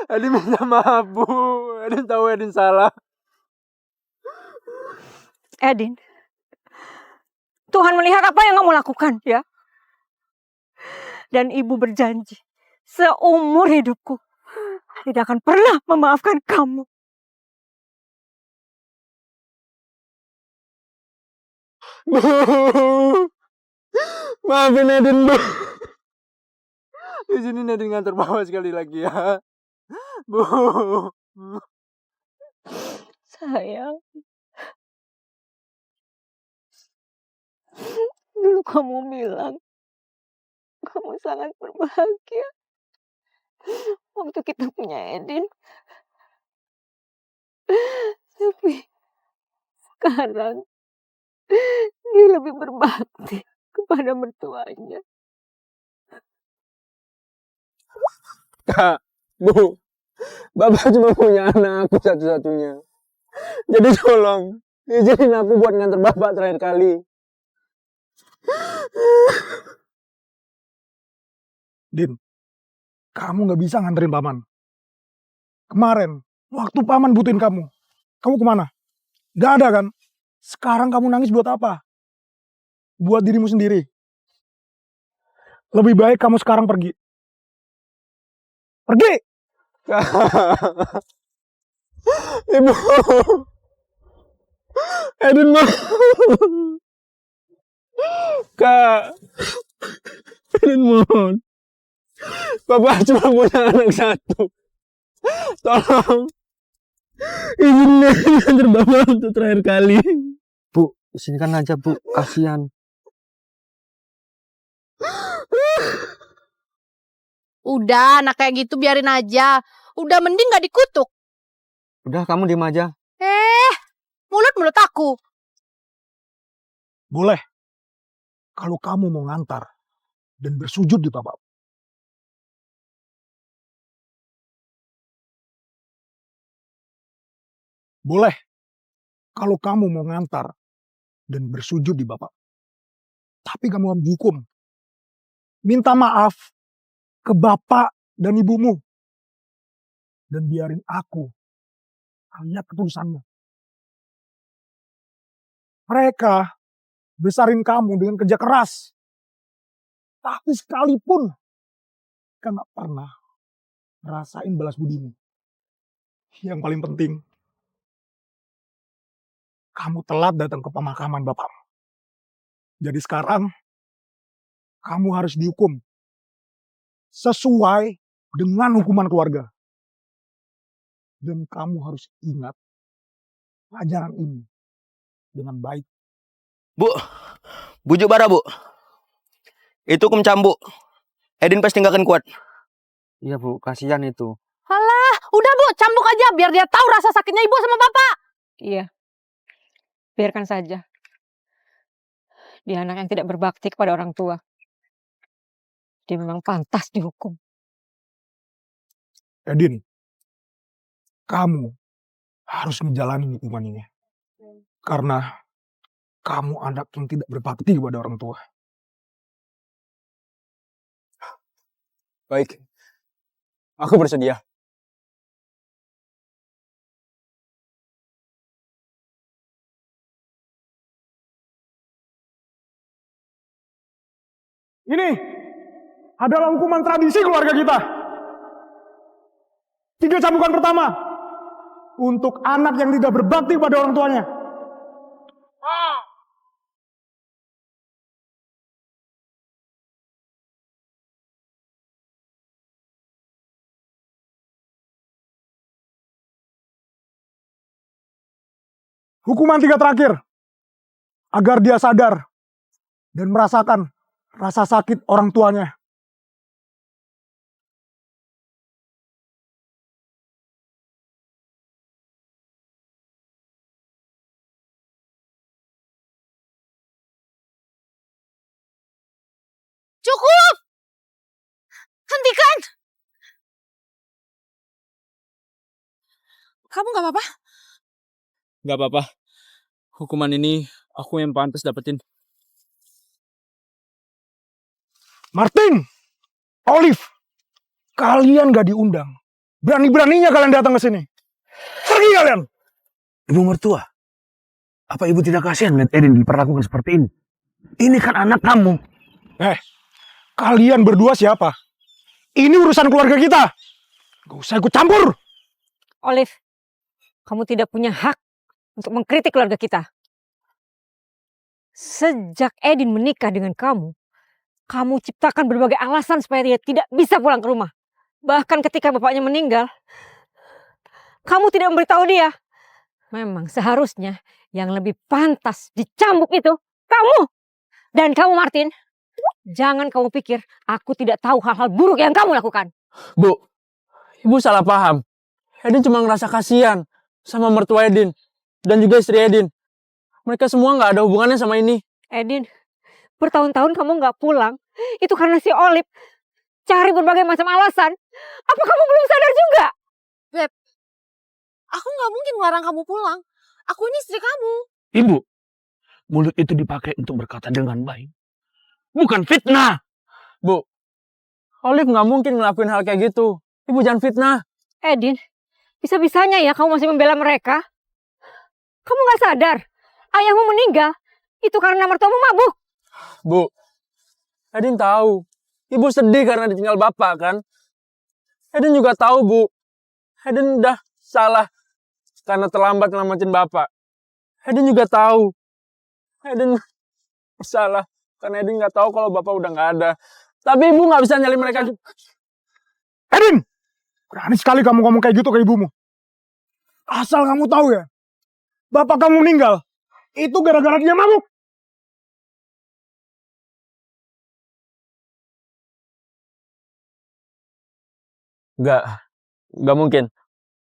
Edin minta maaf, Bu. Edin tahu Edin salah. Edin, Tuhan melihat apa yang kamu lakukan, ya. Dan ibu berjanji, seumur hidupku, tidak akan pernah memaafkan kamu. Bu, maafin Edin, Bu. Di sini Edin nganter Bapak sekali lagi ya. Bu. Sayang. Dulu kamu bilang, kamu sangat berbahagia waktu kita punya Edin. Tapi sekarang dia lebih berbakti kepada mertuanya. Kak, Bu, Bapak cuma punya anak aku satu-satunya. Jadi tolong, izinin aku buat nganter Bapak terakhir kali. Din, kamu gak bisa nganterin paman. Kemarin, waktu paman butuhin kamu kemana? Gak ada kan? Sekarang kamu nangis buat apa? Buat dirimu sendiri. Lebih baik kamu sekarang pergi. Pergi! Ibu. Edin mau. Kak. Edin mohon. Bapak cuma punya anak satu. Tolong. Izinkan antar Bapak untuk terakhir kali. Bu, izinkan aja Bu, kasihan. Udah, anak kayak gitu biarin aja. Udah mending gak dikutuk. Udah, kamu diem aja. Mulut aku. Boleh. Kalau kamu mau ngantar dan bersujud di bapak. Boleh. Kalau kamu mau ngantar dan bersujud di bapak. Tapi kamu harus dihukum. Minta maaf ke bapak dan ibumu. Dan biarin aku lihat keputusanmu. Mereka besarin kamu dengan kerja keras. Tapi sekalipun kan gak pernah ngerasain balas budimu. Yang paling penting, kamu telat datang ke pemakaman bapak. Jadi sekarang, kamu harus dihukum sesuai dengan hukuman keluarga. Dan kamu harus ingat pelajaran ini dengan baik. Bu, bujuk bara Bu. Itu hukum cambuk. Edin pasti nggak akan kuat. Iya Bu, kasihan itu. Alah, udah Bu, cambuk aja biar dia tahu rasa sakitnya ibu sama bapak. Iya, biarkan saja. Dia anak yang tidak berbakti kepada orang tua. Dia memang pantas dihukum. Edin, kamu harus menjalani hukuman ini. Karena kamu anak yang tidak berbakti kepada orang tua. Baik. Aku bersedia. Ini adalah hukuman tradisi keluarga kita. 3 cambukan pertama untuk anak yang tidak berbakti pada orang tuanya. Hukuman 3 terakhir agar dia sadar dan merasakan rasa sakit orang tuanya. Cukup! Hentikan! Kamu gak apa-apa? Gak apa-apa. Hukuman ini aku yang pantas dapetin. Martin, Olive, kalian gak diundang. Berani-beraninya kalian datang ke sini. Pergi kalian! Ibu mertua, apa ibu tidak kasihan melihat Edin diperlakukan seperti ini? Ini kan anak kamu. Kalian berdua siapa? Ini urusan keluarga kita. Gak usah ikut campur. Olive, kamu tidak punya hak untuk mengkritik keluarga kita. Sejak Edin menikah dengan kamu ciptakan berbagai alasan supaya dia tidak bisa pulang ke rumah. Bahkan ketika bapaknya meninggal, kamu tidak memberitahu dia. Memang seharusnya yang lebih pantas dicambuk itu kamu. Dan kamu Martin, jangan kamu pikir aku tidak tahu hal-hal buruk yang kamu lakukan. Bu, ibu salah paham. Edin cuma ngerasa kasihan sama mertua Edin dan juga istri Edin. Mereka semua nggak ada hubungannya sama ini. Edin, bertahun-tahun kamu nggak pulang, itu karena si Olive cari berbagai macam alasan. Apa kamu belum sadar juga? Beb, aku gak mungkin ngelarang kamu pulang. Aku ini istri kamu. Ibu, mulut itu dipakai untuk berkata dengan baik. Bukan fitnah. Bu, Olive nggak mungkin ngelakuin hal kayak gitu. Ibu jangan fitnah. Edin, bisa-bisanya ya kamu masih membela mereka. Kamu nggak sadar, ayahmu meninggal itu karena mertuamu mabuk. Bu, Edin tahu. Ibu sedih karena ditinggal bapak kan. Edin juga tahu, Bu. Edin udah salah karena terlambat nyelamatin bapak. Edin juga tahu. Edin salah karena Edin nggak tahu kalau bapak udah nggak ada. Tapi ibu nggak bisa nyalin mereka. Edin, Berani sekali kamu ngomong kayak gitu ke ibumu. Asal kamu tahu ya, bapak kamu meninggal, itu gara-gara dia mabuk. Nggak mungkin.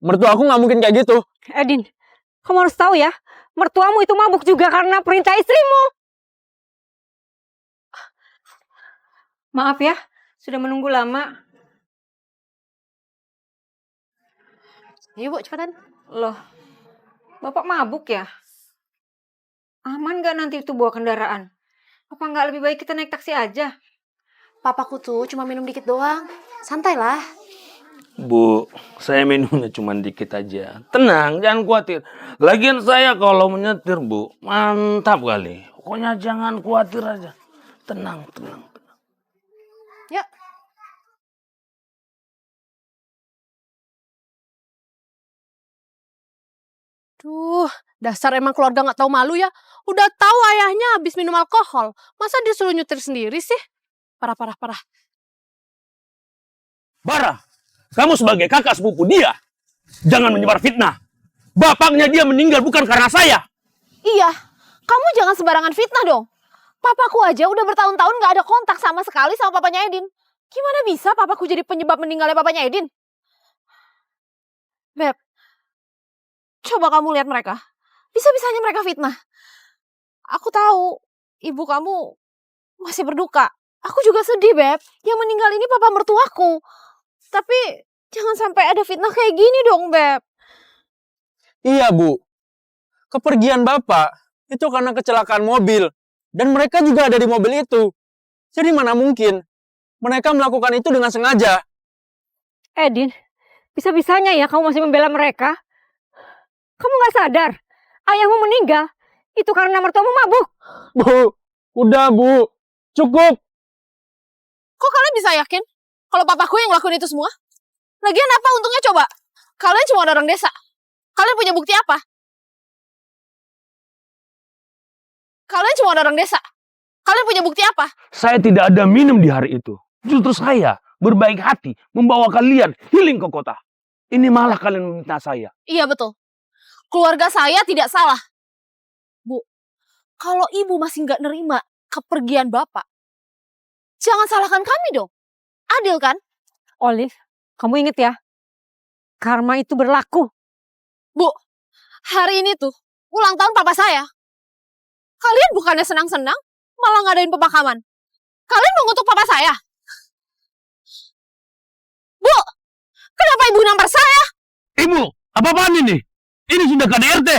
Mertua aku nggak mungkin kayak gitu. Edin, kamu harus tahu ya, mertuamu itu mabuk juga karena perintah istrimu. Maaf ya, sudah menunggu lama. Ayo Bu, cepetan. Loh, Bapak mabuk ya? Aman gak nanti itu bawa kendaraan? Apa nggak lebih baik kita naik taksi aja? Papaku tuh cuma minum dikit doang. Santai lah. Bu, saya minumnya cuma dikit aja. Tenang, jangan khawatir. Lagian saya kalau menyetir, Bu, mantap kali. Pokoknya jangan khawatir aja. Tenang, tenang. Yuk. Duh, dasar emang keluarga nggak tahu malu ya. Udah tahu ayahnya habis minum alkohol. Masa disuruh nyetir sendiri sih? Parah, parah, parah. Bara, kamu sebagai kakak sepupu dia, jangan menyebar fitnah. Bapaknya dia meninggal bukan karena saya. Iya, kamu jangan sembarangan fitnah dong. Papaku aja udah bertahun-tahun gak ada kontak sama sekali sama papanya Edin. Gimana bisa papaku jadi penyebab meninggalnya papanya Edin? Beb, coba kamu lihat mereka. Bisa-bisanya mereka fitnah. Aku tahu ibu kamu masih berduka. Aku juga sedih, Beb. Yang meninggal ini papa mertuaku. Tapi jangan sampai ada fitnah kayak gini dong, Beb. Iya, Bu. Kepergian Bapak itu karena kecelakaan mobil. Dan mereka juga ada di mobil itu. Jadi mana mungkin mereka melakukan itu dengan sengaja. Edin, bisa-bisanya ya kamu masih membela mereka? Kamu gak sadar? Ayahmu meninggal. Itu karena mertuamu mabuk. Bu, udah Bu. Cukup. Kok kalian bisa yakin kalau papaku yang ngelakuin itu semua? Lagian apa untungnya coba? Kalian cuma orang desa. Kalian punya bukti apa? Kalian cuma orang desa. Kalian punya bukti apa? Saya tidak ada minum di hari itu. Justru saya berbaik hati membawa kalian healing ke kota. Ini malah kalian meminta saya. Iya betul. Keluarga saya tidak salah. Bu, kalau ibu masih nggak nerima kepergian bapak, jangan salahkan kami dong. Adil kan? Olive, kamu inget ya, karma itu berlaku. Bu, hari ini tuh ulang tahun papa saya. Kalian bukannya senang-senang, malah ngadain pemakaman. Kalian mau ngutuk papa saya? Bu, kenapa ibu nampar saya? Ibu, apa-apaan ini? Ini sudah KDRT.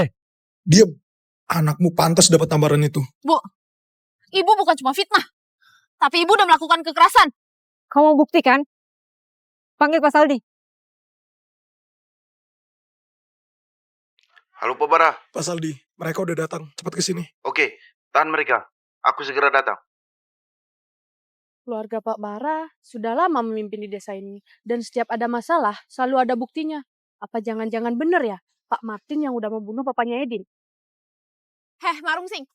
Diam. Anakmu pantas dapat tamparan itu. Bu, ibu bukan cuma fitnah, tapi ibu udah melakukan kekerasan. Kamu buktikan? Panggil Pak Saldi. Halo Pak Bara. Pak Saldi, mereka udah datang. Cepat ke sini. Oke, tahan mereka. Aku segera datang. Keluarga Pak Bara sudah lama memimpin di desa ini. Dan setiap ada masalah, selalu ada buktinya. Apa jangan-jangan benar ya, Pak Martin yang udah membunuh papanya Edin? Heh, Marung Sing,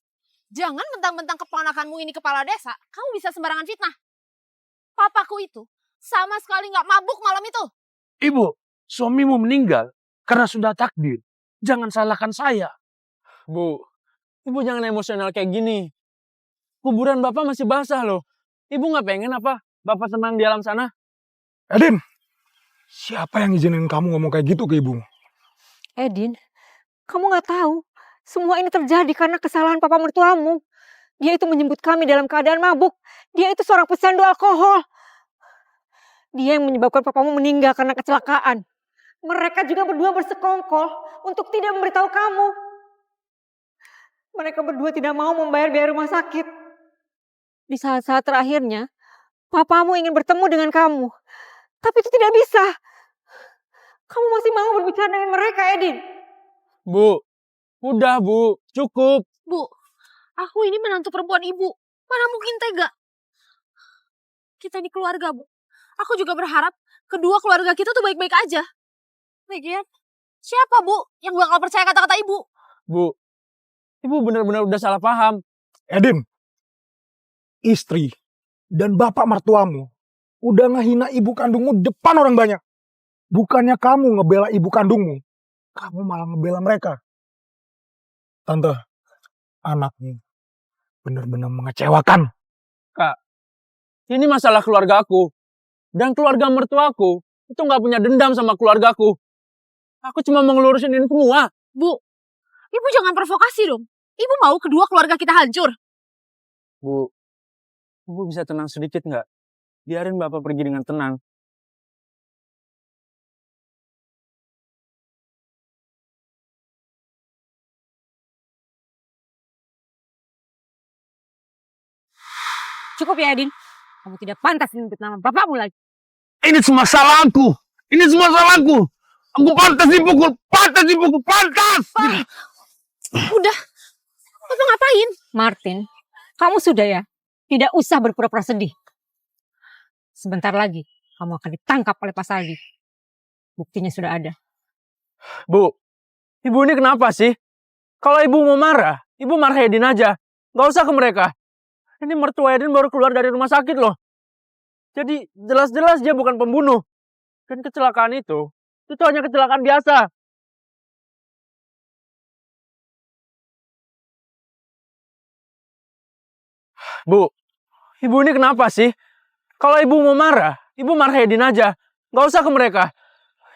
jangan mentang-mentang keponakanmu ini kepala desa, kamu bisa sembarangan fitnah. Papaku itu sama sekali nggak mabuk malam itu. Ibu, suamimu meninggal karena sudah takdir. Jangan salahkan saya. Bu, Ibu jangan emosional kayak gini. Kuburan Bapak masih basah loh. Ibu nggak pengen apa Bapak tenang di alam sana? Edin, siapa yang izinin kamu ngomong kayak gitu ke ibumu? Edin, kamu nggak tahu. Semua ini terjadi karena kesalahan papa mertuamu. Dia itu menyebut kami dalam keadaan mabuk. Dia itu seorang pecandu alkohol. Dia yang menyebabkan papamu meninggal karena kecelakaan. Mereka juga berdua bersekongkol untuk tidak memberitahu kamu. Mereka berdua tidak mau membayar biaya rumah sakit. Di saat-saat terakhirnya, papamu ingin bertemu dengan kamu. Tapi itu tidak bisa. Kamu masih mau berbicara dengan mereka, Edin? Bu, udah Bu, cukup. Bu, aku ini menantu perempuan ibu. Mana mungkin tega. Kita ini keluarga, Bu. Aku juga berharap kedua keluarga kita tuh baik-baik aja. Lagian, siapa Bu yang bakal percaya kata-kata ibu? Bu, Ibu benar-benar udah salah paham. Edin, istri dan bapak mertuamu udah ngehina ibu kandungmu depan orang banyak. Bukannya kamu ngebela ibu kandungmu, kamu malah ngebela mereka. Tante, anakmu benar-benar mengecewakan. Kak, ini masalah keluarga aku. Dan keluarga mertuaku itu nggak punya dendam sama keluargaku. Aku cuma mau ngelurusin ini semua. Bu, ibu jangan provokasi dong. Ibu mau kedua keluarga kita hancur. Bu, ibu bisa tenang sedikit nggak? Biarin bapak pergi dengan tenang. Cukup ya Edin. Kamu tidak pantas menyebut nama bapakmu lagi. Ini semua salahku. Ini semua salahku. Aku pantas dipukul, pantas. Udah, Bapak ngapain? Martin, kamu sudah ya? Tidak usah berpura-pura sedih. Sebentar lagi, kamu akan ditangkap oleh Pak Saldi. Buktinya sudah ada. Bu, ibu ini kenapa sih? Kalau ibu mau marah, ibu marah Edin aja. Gak usah ke mereka. Ini mertua Edin baru keluar dari rumah sakit loh. Jadi jelas-jelas dia bukan pembunuh. Dan kecelakaan itu hanya kecelakaan biasa. Bu, ibu ini kenapa sih? Kalau ibu mau marah, ibu marah Edin aja. Gak usah ke mereka.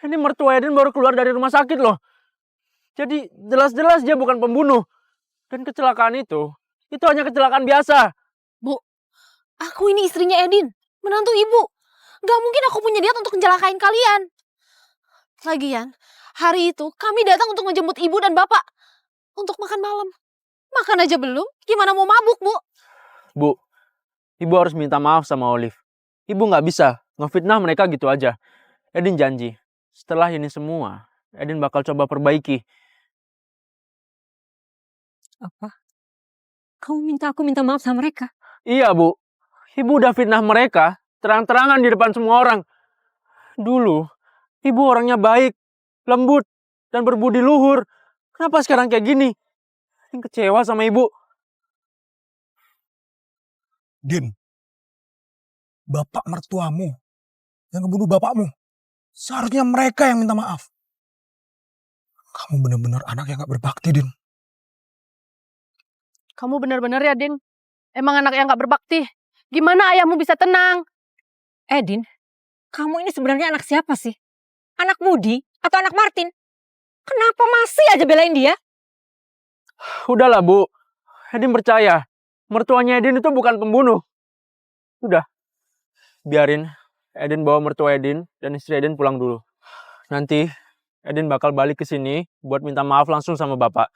Ini mertua Edin baru keluar dari rumah sakit loh. Jadi jelas-jelas dia bukan pembunuh. Dan kecelakaan itu hanya kecelakaan biasa. Bu, aku ini istrinya Edin, menantu ibu. Gak mungkin aku punya niat untuk mencelakain kalian. Lagian, hari itu kami datang untuk menjemput ibu dan bapak. Untuk makan malam. Makan aja belum, gimana mau mabuk, Bu? Bu, ibu harus minta maaf sama Olive. Ibu gak bisa ngefitnah mereka gitu aja. Edin janji, setelah ini semua, Edin bakal coba perbaiki. Apa? Kamu minta aku minta maaf sama mereka? Iya, Bu. Ibu udah fitnah mereka terang-terangan di depan semua orang. Dulu, ibu orangnya baik, lembut, dan berbudi luhur. Kenapa sekarang kayak gini? Edin kecewa sama ibu. Din, bapak mertuamu yang ngebunuh bapakmu. Seharusnya mereka yang minta maaf. Kamu benar-benar anak yang gak berbakti, Din. Kamu benar-benar ya, Din. Emang anak yang gak berbakti. Gimana ayahmu bisa tenang? Edin, kamu ini sebenarnya anak siapa sih? Anak Mudi atau anak Martin? Kenapa masih aja belain dia? Udahlah, Bu. Edin percaya. Mertuanya Edin itu bukan pembunuh. Udah. Biarin Edin bawa mertua Edin dan istri Edin pulang dulu. Nanti Edin bakal balik ke sini buat minta maaf langsung sama bapak.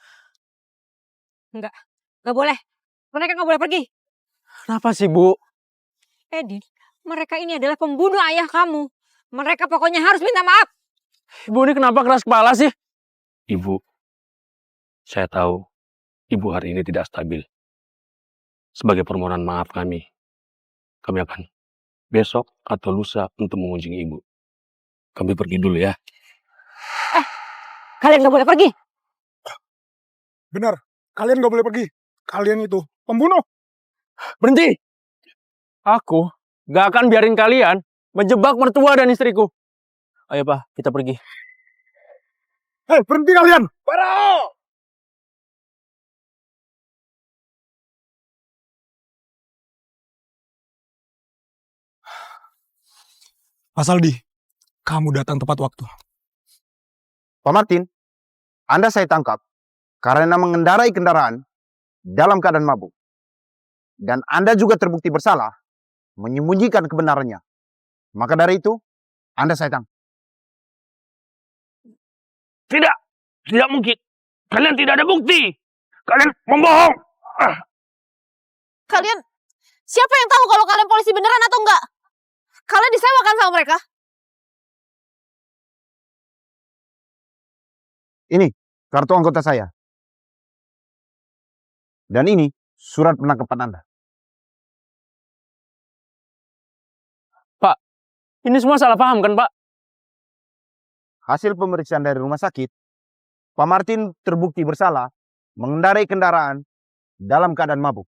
Enggak boleh. Mereka nggak boleh pergi. Kenapa sih, Bu? Edin, mereka ini adalah pembunuh ayah kamu. Mereka pokoknya harus minta maaf. Ibu ini kenapa keras kepala sih? Ibu, saya tahu ibu hari ini tidak stabil. Sebagai permohonan maaf kami akan besok atau lusa untuk mengunjungi ibu. Kami pergi dulu ya. Kalian nggak boleh pergi. Benar, kalian gak boleh pergi. Kalian itu pembunuh. Berhenti! Aku gak akan biarin kalian menjebak mertua dan istriku. Ayo, Pak, kita pergi. Hei, berhenti kalian! Para! Pak Saldi, kamu datang tepat waktu. Pak Martin, Anda saya tangkap karena mengendarai kendaraan dalam keadaan mabuk. Dan Anda juga terbukti bersalah menyembunyikan kebenarannya. Maka dari itu, Anda saya tangkap. Tidak mungkin. Kalian tidak ada bukti. Kalian membohong. Kalian, siapa yang tahu kalau kalian polisi beneran atau enggak? Kalian disewakan sama mereka? Ini kartu anggota saya. Dan ini surat penangkapan Anda. Pak, ini semua salah paham kan, Pak? Hasil pemeriksaan dari rumah sakit, Pak Martin terbukti bersalah mengendarai kendaraan dalam keadaan mabuk.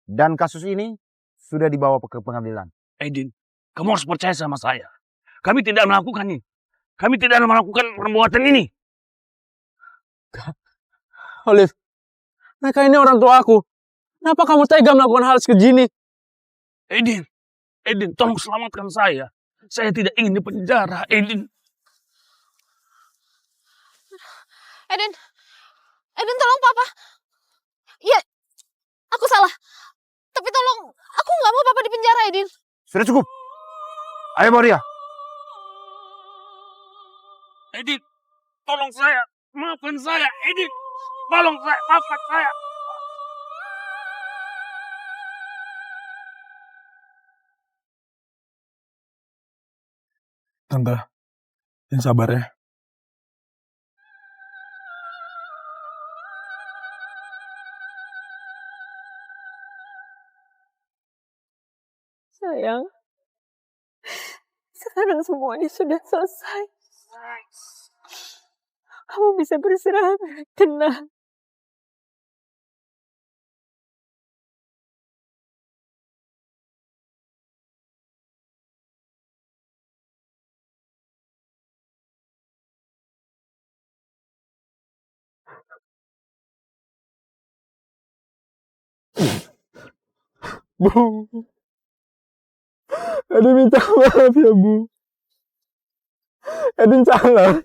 Dan kasus ini sudah dibawa ke pengadilan. Edin, kamu harus percaya sama saya. Kami tidak melakukan ini. Kami tidak melakukan perbuatan ini. Olive, mereka ini orang tua aku. Kenapa kamu tega melakukan hal sekejini? Edin, tolong selamatkan saya. Saya tidak ingin di penjara, Edin. Edin tolong papa. Iya, aku salah. Tapi tolong, aku nggak mau papa di penjara, Edin. Sudah cukup. Ayo Maria. Edin, tolong saya. Maafkan saya, Edin. Tolong saya, maafkan saya. Tante, yang sabar ya. Sayang, sekarang semuanya sudah selesai. Kamu bisa beristirahat dengan tenang. Bu, Edin minta maaf ya, Bu. Edin salah.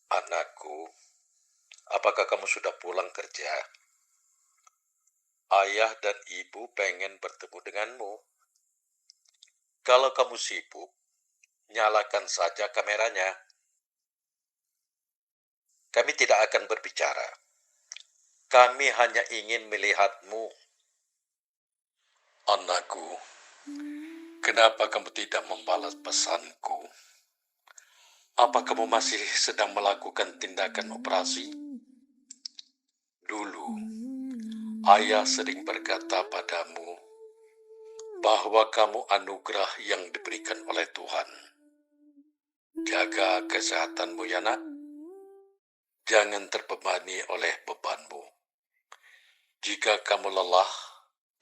Anakku, apakah kamu sudah pulang kerja? Ayah dan ibu pengen bertemu denganmu. Kalau kamu sibuk, nyalakan saja kameranya. Kami tidak akan berbicara. Kami hanya ingin melihatmu. Anakku, kenapa kamu tidak membalas pesanku? Apa kamu masih sedang melakukan tindakan operasi? Dulu, ayah sering berkata padamu bahwa kamu anugerah yang diberikan oleh Tuhan. Jaga kesehatanmu ya nak. Jangan terbebani oleh bebanmu. Jika kamu lelah,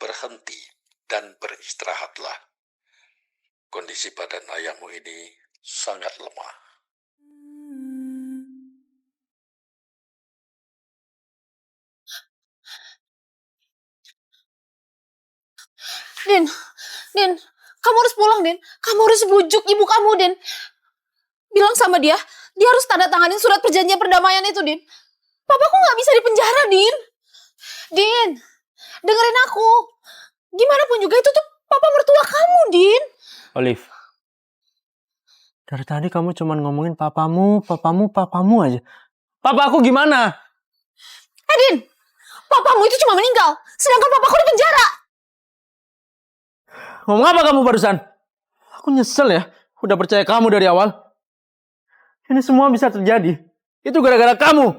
berhenti dan beristirahatlah. Kondisi badan ayahmu ini sangat lemah. Din, kamu harus pulang, Din. Kamu harus bujuk ibu kamu, Din. Bilang sama dia harus tanda tanganin surat perjanjian perdamaian itu, Din. Papaku nggak bisa dipenjara, Din. Din, dengerin aku. Gimana pun juga itu tuh papa mertua kamu, Din. Olive, dari tadi kamu cuma ngomongin papamu aja. Papa aku gimana? Din, papamu itu cuma meninggal, sedangkan papaku di penjara. Ngomong apa kamu barusan? Aku nyesel ya, udah percaya kamu dari awal. Ini semua bisa terjadi. Itu gara-gara kamu.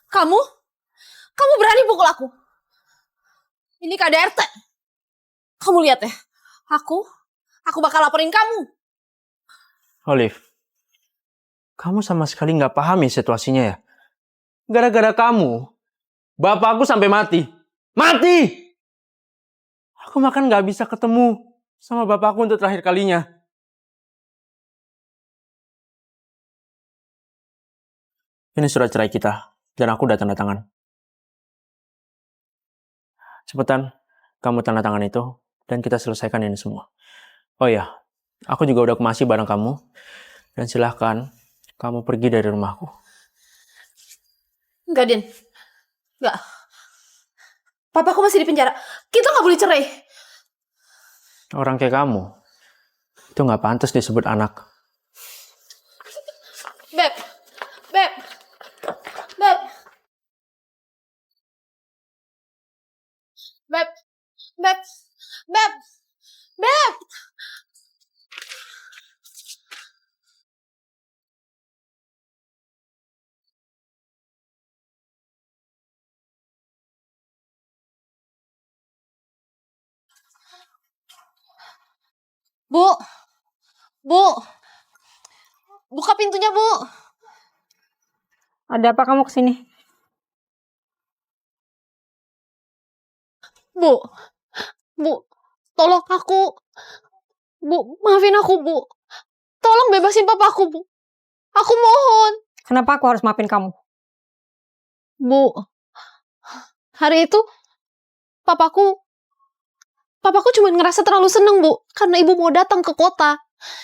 Kamu berani pukul aku? Ini KDRT. Kamu lihat ya, aku bakal laporin kamu. Olive, kamu sama sekali nggak pahami situasinya ya. Gara-gara kamu, bapakku sampai mati. Mati! Aku makan nggak bisa ketemu sama bapakku untuk terakhir kalinya. Ini surat cerai kita, dan aku udah tanda tangan. Cepetan, kamu tanda tangan itu, dan kita selesaikan ini semua. Oh iya, aku juga udah kemasi barang kamu, dan silahkan kamu pergi dari rumahku. Enggak, Din. Enggak. Papaku masih di penjara. Kita nggak boleh cerai. Orang kayak kamu, itu nggak pantas disebut anak. Beb. Bu, Bu, buka pintunya, Bu. Ada apa kamu kesini? Bu, Bu, tolong aku. Bu, maafin aku, Bu. Tolong bebasin papaku, Bu. Aku mohon. Kenapa aku harus maafin kamu? Bu, hari itu papaku cuma ngerasa terlalu seneng, Bu, karena ibu mau datang ke kota.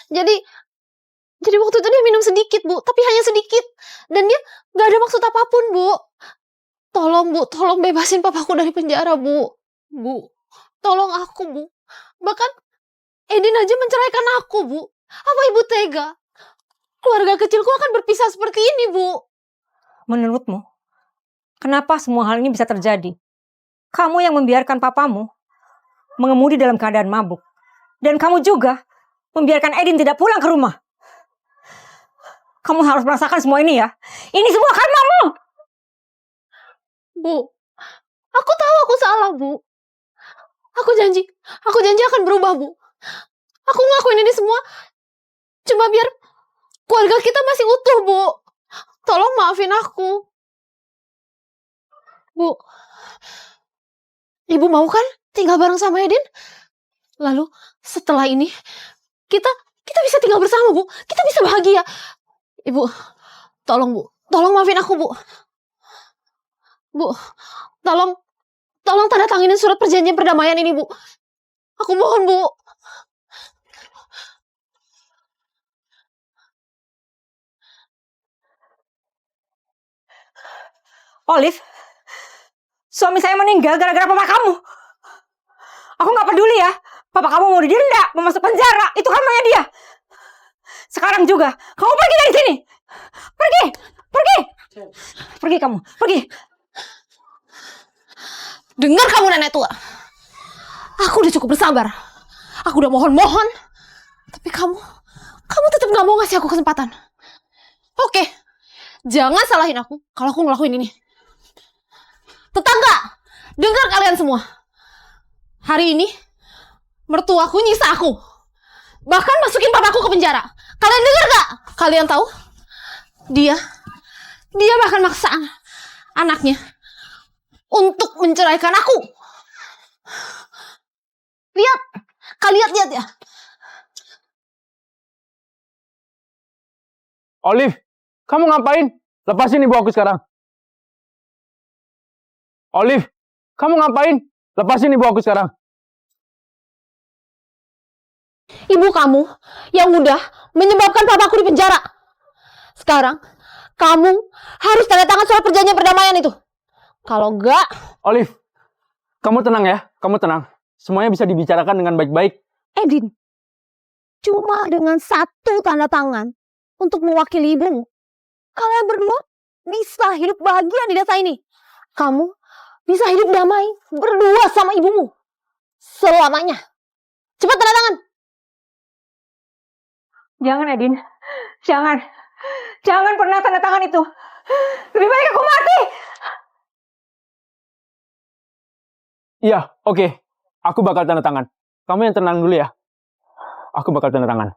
Jadi waktu itu dia minum sedikit, Bu, tapi hanya sedikit. Dan dia gak ada maksud apapun, Bu. Tolong, Bu, tolong bebasin papaku dari penjara, Bu. Bu, tolong aku, Bu. Bahkan Edin aja menceraikan aku, Bu. Apa ibu tega? Keluarga kecilku akan berpisah seperti ini, Bu. Menurutmu, kenapa semua hal ini bisa terjadi? Kamu yang membiarkan papamu mengemudi dalam keadaan mabuk. Dan kamu juga membiarkan Edin tidak pulang ke rumah. Kamu harus merasakan semua ini ya. Ini semua karmamu. Bu, aku tahu aku salah, Bu. Aku janji akan berubah, Bu. Aku ngelakuin ini semua cuma biar keluarga kita masih utuh, Bu. Tolong maafin aku. Bu, Ibu mau kan tinggal bareng sama Edin? Lalu setelah ini kita bisa tinggal bersama, Bu. Kita bisa bahagia. Ibu, tolong, Bu. Tolong maafin aku, Bu. Bu, tolong tanda tanginin surat perjanjian perdamaian ini, Bu. Aku mohon, Bu. Olive, suami saya meninggal gara-gara papa kamu. Aku gak peduli ya. Papa kamu mau didenda, mau masuk penjara. Itu kan maunya dia. Sekarang juga, kamu pergi dari sini. Pergi, pergi. Pergi kamu, pergi. Dengar kamu nenek tua. Aku udah cukup bersabar. Aku udah mohon-mohon. Tapi kamu tetap gak mau ngasih aku kesempatan. Oke, jangan salahin aku kalau aku ngelakuin ini. Tetangga, dengar kalian semua. Hari ini, mertuaku nyisa aku. Bahkan masukin papaku ke penjara. Kalian dengar gak? Kalian tahu? Dia bahkan maksa anaknya untuk menceraikan aku. Lihat, kalian lihat ya. Olive, kamu ngapain? Lepasin ibu aku sekarang. Olive, kamu ngapain? Lepasin ibu aku sekarang. Ibu kamu yang udah menyebabkan papaku di penjara. Sekarang, kamu harus tanda tangan surat perjanjian perdamaian itu. Kalau enggak... Olive, kamu tenang ya. Kamu tenang. Semuanya bisa dibicarakan dengan baik-baik. Edin, cuma dengan satu tanda tangan untuk mewakili ibumu, kalian berdua bisa hidup bahagia di desa ini. Kamu bisa hidup damai berdua sama ibumu selamanya. Cepat tanda tangan. Jangan, Edin. Jangan. Jangan pernah tanda tangan itu. Lebih baik aku mati. Iya, oke. Aku bakal tanda tangan. Kamu yang tenang dulu ya. Aku bakal tanda tangan.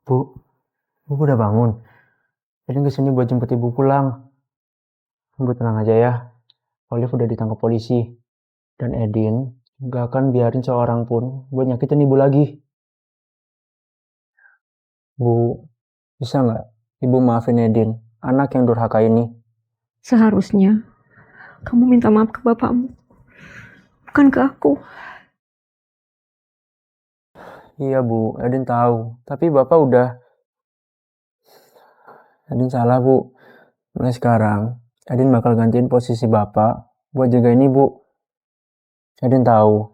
Bu, ibu udah bangun. Edin kesini buat jemput ibu pulang. Ibu tenang aja ya. Olive udah ditangkap polisi. Dan Edin gak akan biarin seorang pun buat nyakitin ibu lagi. Bu, bisa nggak ibu maafin Edin, anak yang durhaka ini? Seharusnya kamu minta maaf ke bapakmu, bukan ke aku. Iya bu, Edin tahu. Tapi bapak udah... Edin salah bu. Mulai sekarang, Edin bakal gantiin posisi bapak buat jagain ibu. Edin tahu.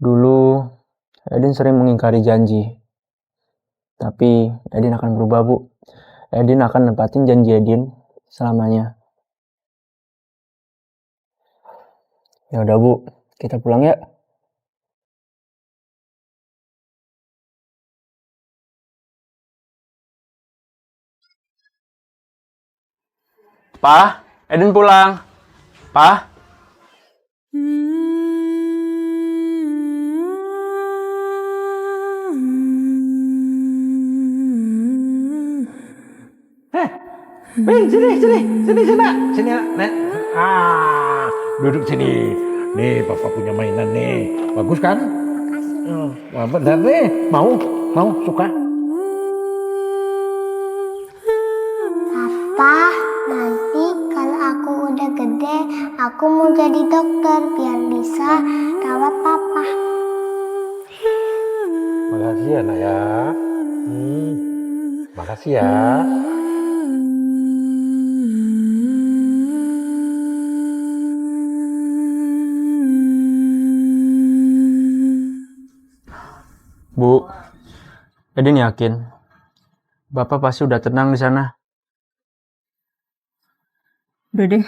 Dulu, Edin sering mengingkari janji. Tapi Edin akan berubah bu. Edin akan nempatin janji Edin selamanya. Ya udah Bu, kita pulang ya. Pa, Edin pulang. Pa. Min, sini, Nak. Sini, Nek. Duduk sini. Nih, Papa punya mainan nih. Bagus kan? Wah, benar nih. Mau, suka? Papa, nanti kalau aku udah gede, aku mau jadi dokter biar bisa rawat papa. Makasih ya, Nak ya. Makasih ya. Bu, Edin yakin Bapak pasti udah tenang di sana. Udah deh.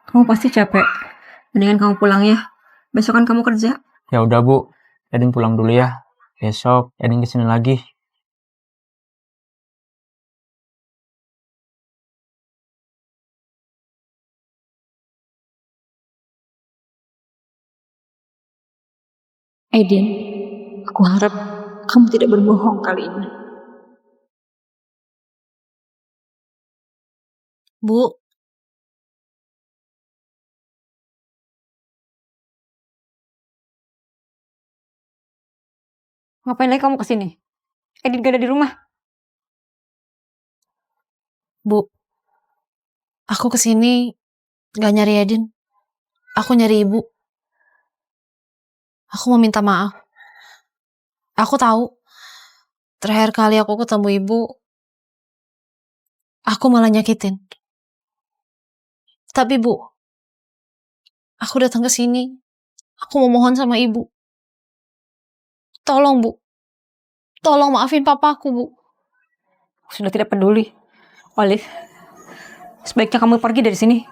Kamu pasti capek. Mendingan kamu pulang ya. Besok kan kamu kerja. Ya udah Bu, Edin pulang dulu ya. Besok Edin kesini lagi. Edin, aku harap kamu tidak berbohong kali ini. Bu, Ngapain lagi kamu kesini? Edin gak ada di rumah. Bu, aku kesini gak nyari Edin. Aku nyari ibu. Aku mau minta maaf. Aku tahu terakhir kali aku ketemu ibu, aku malah nyakitin. Tapi Bu, aku datang ke sini. Aku mau mohon sama ibu. Tolong Bu. Tolong maafin papaku, Bu. Sudah tidak peduli. Olive, sebaiknya kamu pergi dari sini.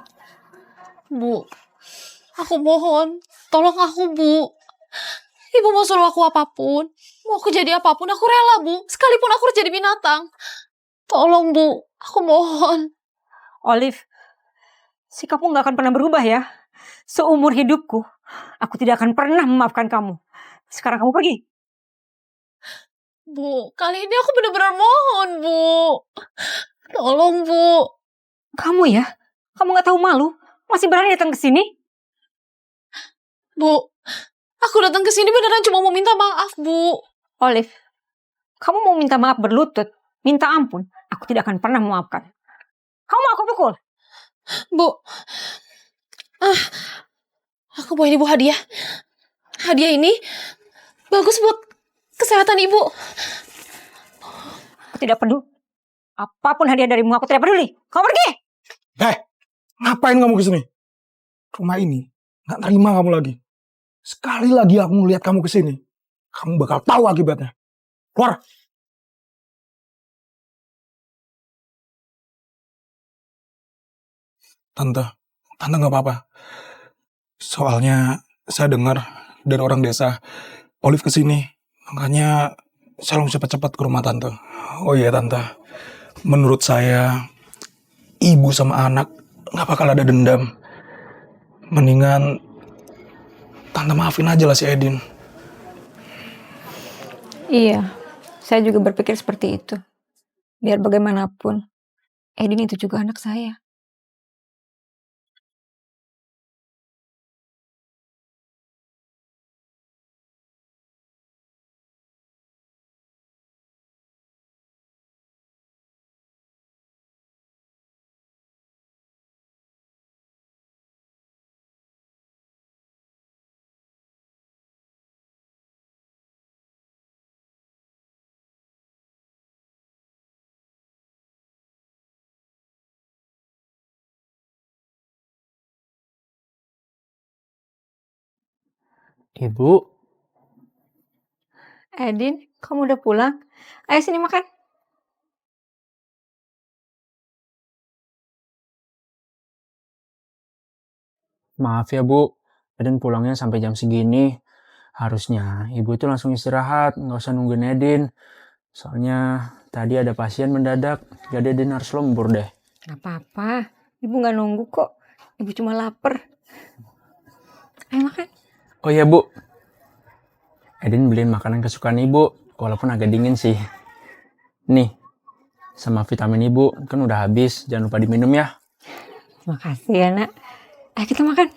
Bu, aku mohon. Tolong aku, Bu. Ibu mau suruh aku apapun. Mau aku jadi apapun, aku rela, Bu. Sekalipun aku harus jadi binatang. Tolong, Bu. Aku mohon. Olive, sikapmu gak akan pernah berubah ya. Seumur hidupku, aku tidak akan pernah memaafkan kamu. Sekarang kamu pergi. Bu, kali ini aku benar-benar mohon, Bu. Tolong, Bu. Kamu ya? Kamu gak tahu malu? Masih berani datang ke sini? Bu, aku datang ke sini beneran cuma mau minta maaf, Bu. Olive, kamu mau minta maaf berlutut, minta ampun, aku tidak akan pernah memaafkan. Kamu mau aku pukul? Bu, aku bawain Ibu hadiah. Hadiah ini bagus buat kesehatan Ibu. Aku tidak peduli. Apapun hadiah darimu, aku tidak peduli. Kamu pergi! Ngapain kamu kesini? Rumah ini gak terima kamu lagi. Sekali lagi aku melihat kamu kesini, kamu bakal tahu akibatnya. Keluar! Tante gak apa-apa. Soalnya saya dengar dari orang desa, Olive kesini. Makanya saya langsung cepat-cepat ke rumah Tante. Oh iya Tante, menurut saya ibu sama anak gak bakal ada dendam. Mendingan Tante maafin aja lah si Edin. Iya, saya juga berpikir seperti itu. Biar bagaimanapun, Edin itu juga anak saya. Ibu, Edin, kamu udah pulang? Ayo sini makan. Maaf ya Bu, Edin pulangnya sampai jam segini. Harusnya ibu itu langsung istirahat, nggak usah nungguin Edin. Soalnya tadi ada pasien mendadak, jadi Edin harus lembur deh. Gak apa-apa, ibu nggak nunggu kok. Ibu cuma lapar. Ayo makan. Oh iya Bu, Edin beliin makanan kesukaan ibu, walaupun agak dingin sih. Nih, sama vitamin ibu, kan udah habis, jangan lupa diminum ya. Makasih ya nak. Ayo kita makan.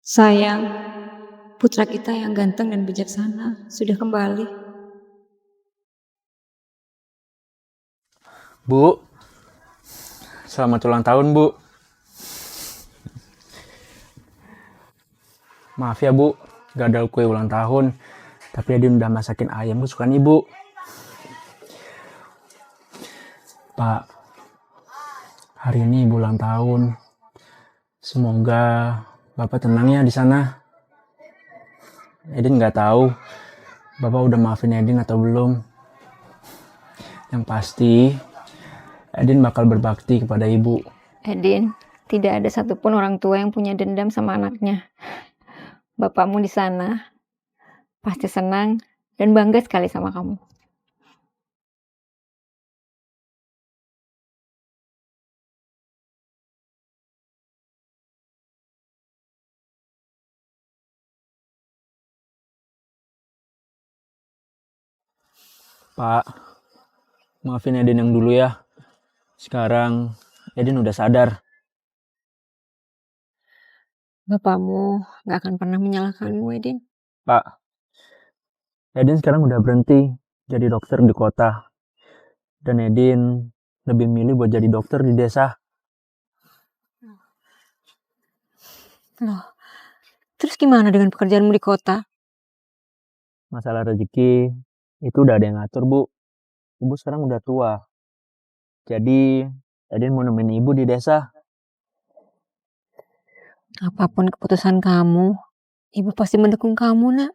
Sayang, putra kita yang ganteng dan bijaksana sudah kembali. Bu, selamat ulang tahun Bu. Maaf ya Bu, gak ada kue ulang tahun, tapi Edin udah masakin ayam kesukaan ibu. Pak, hari ini ibu ulang tahun. Semoga Bapak tenang ya di sana. Edin nggak tahu Bapak udah maafin Edin atau belum. Yang pasti Edin bakal berbakti kepada ibu. Edin, tidak ada satupun orang tua yang punya dendam sama anaknya. Bapakmu di sana pasti senang dan bangga sekali sama kamu. Pak, maafin Edin yang dulu ya. Sekarang Edin udah sadar. Bapakmu gak akan pernah menyalahkanmu, Edin. Pak, Edin sekarang udah berhenti jadi dokter di kota. Dan Edin lebih milih buat jadi dokter di desa. Loh, terus gimana dengan pekerjaanmu di kota? Masalah rezeki itu udah ada yang ngatur Bu. Ibu sekarang udah tua. Jadi Edin mau nemenin ibu di desa. Apapun keputusan kamu, ibu pasti mendukung kamu nak.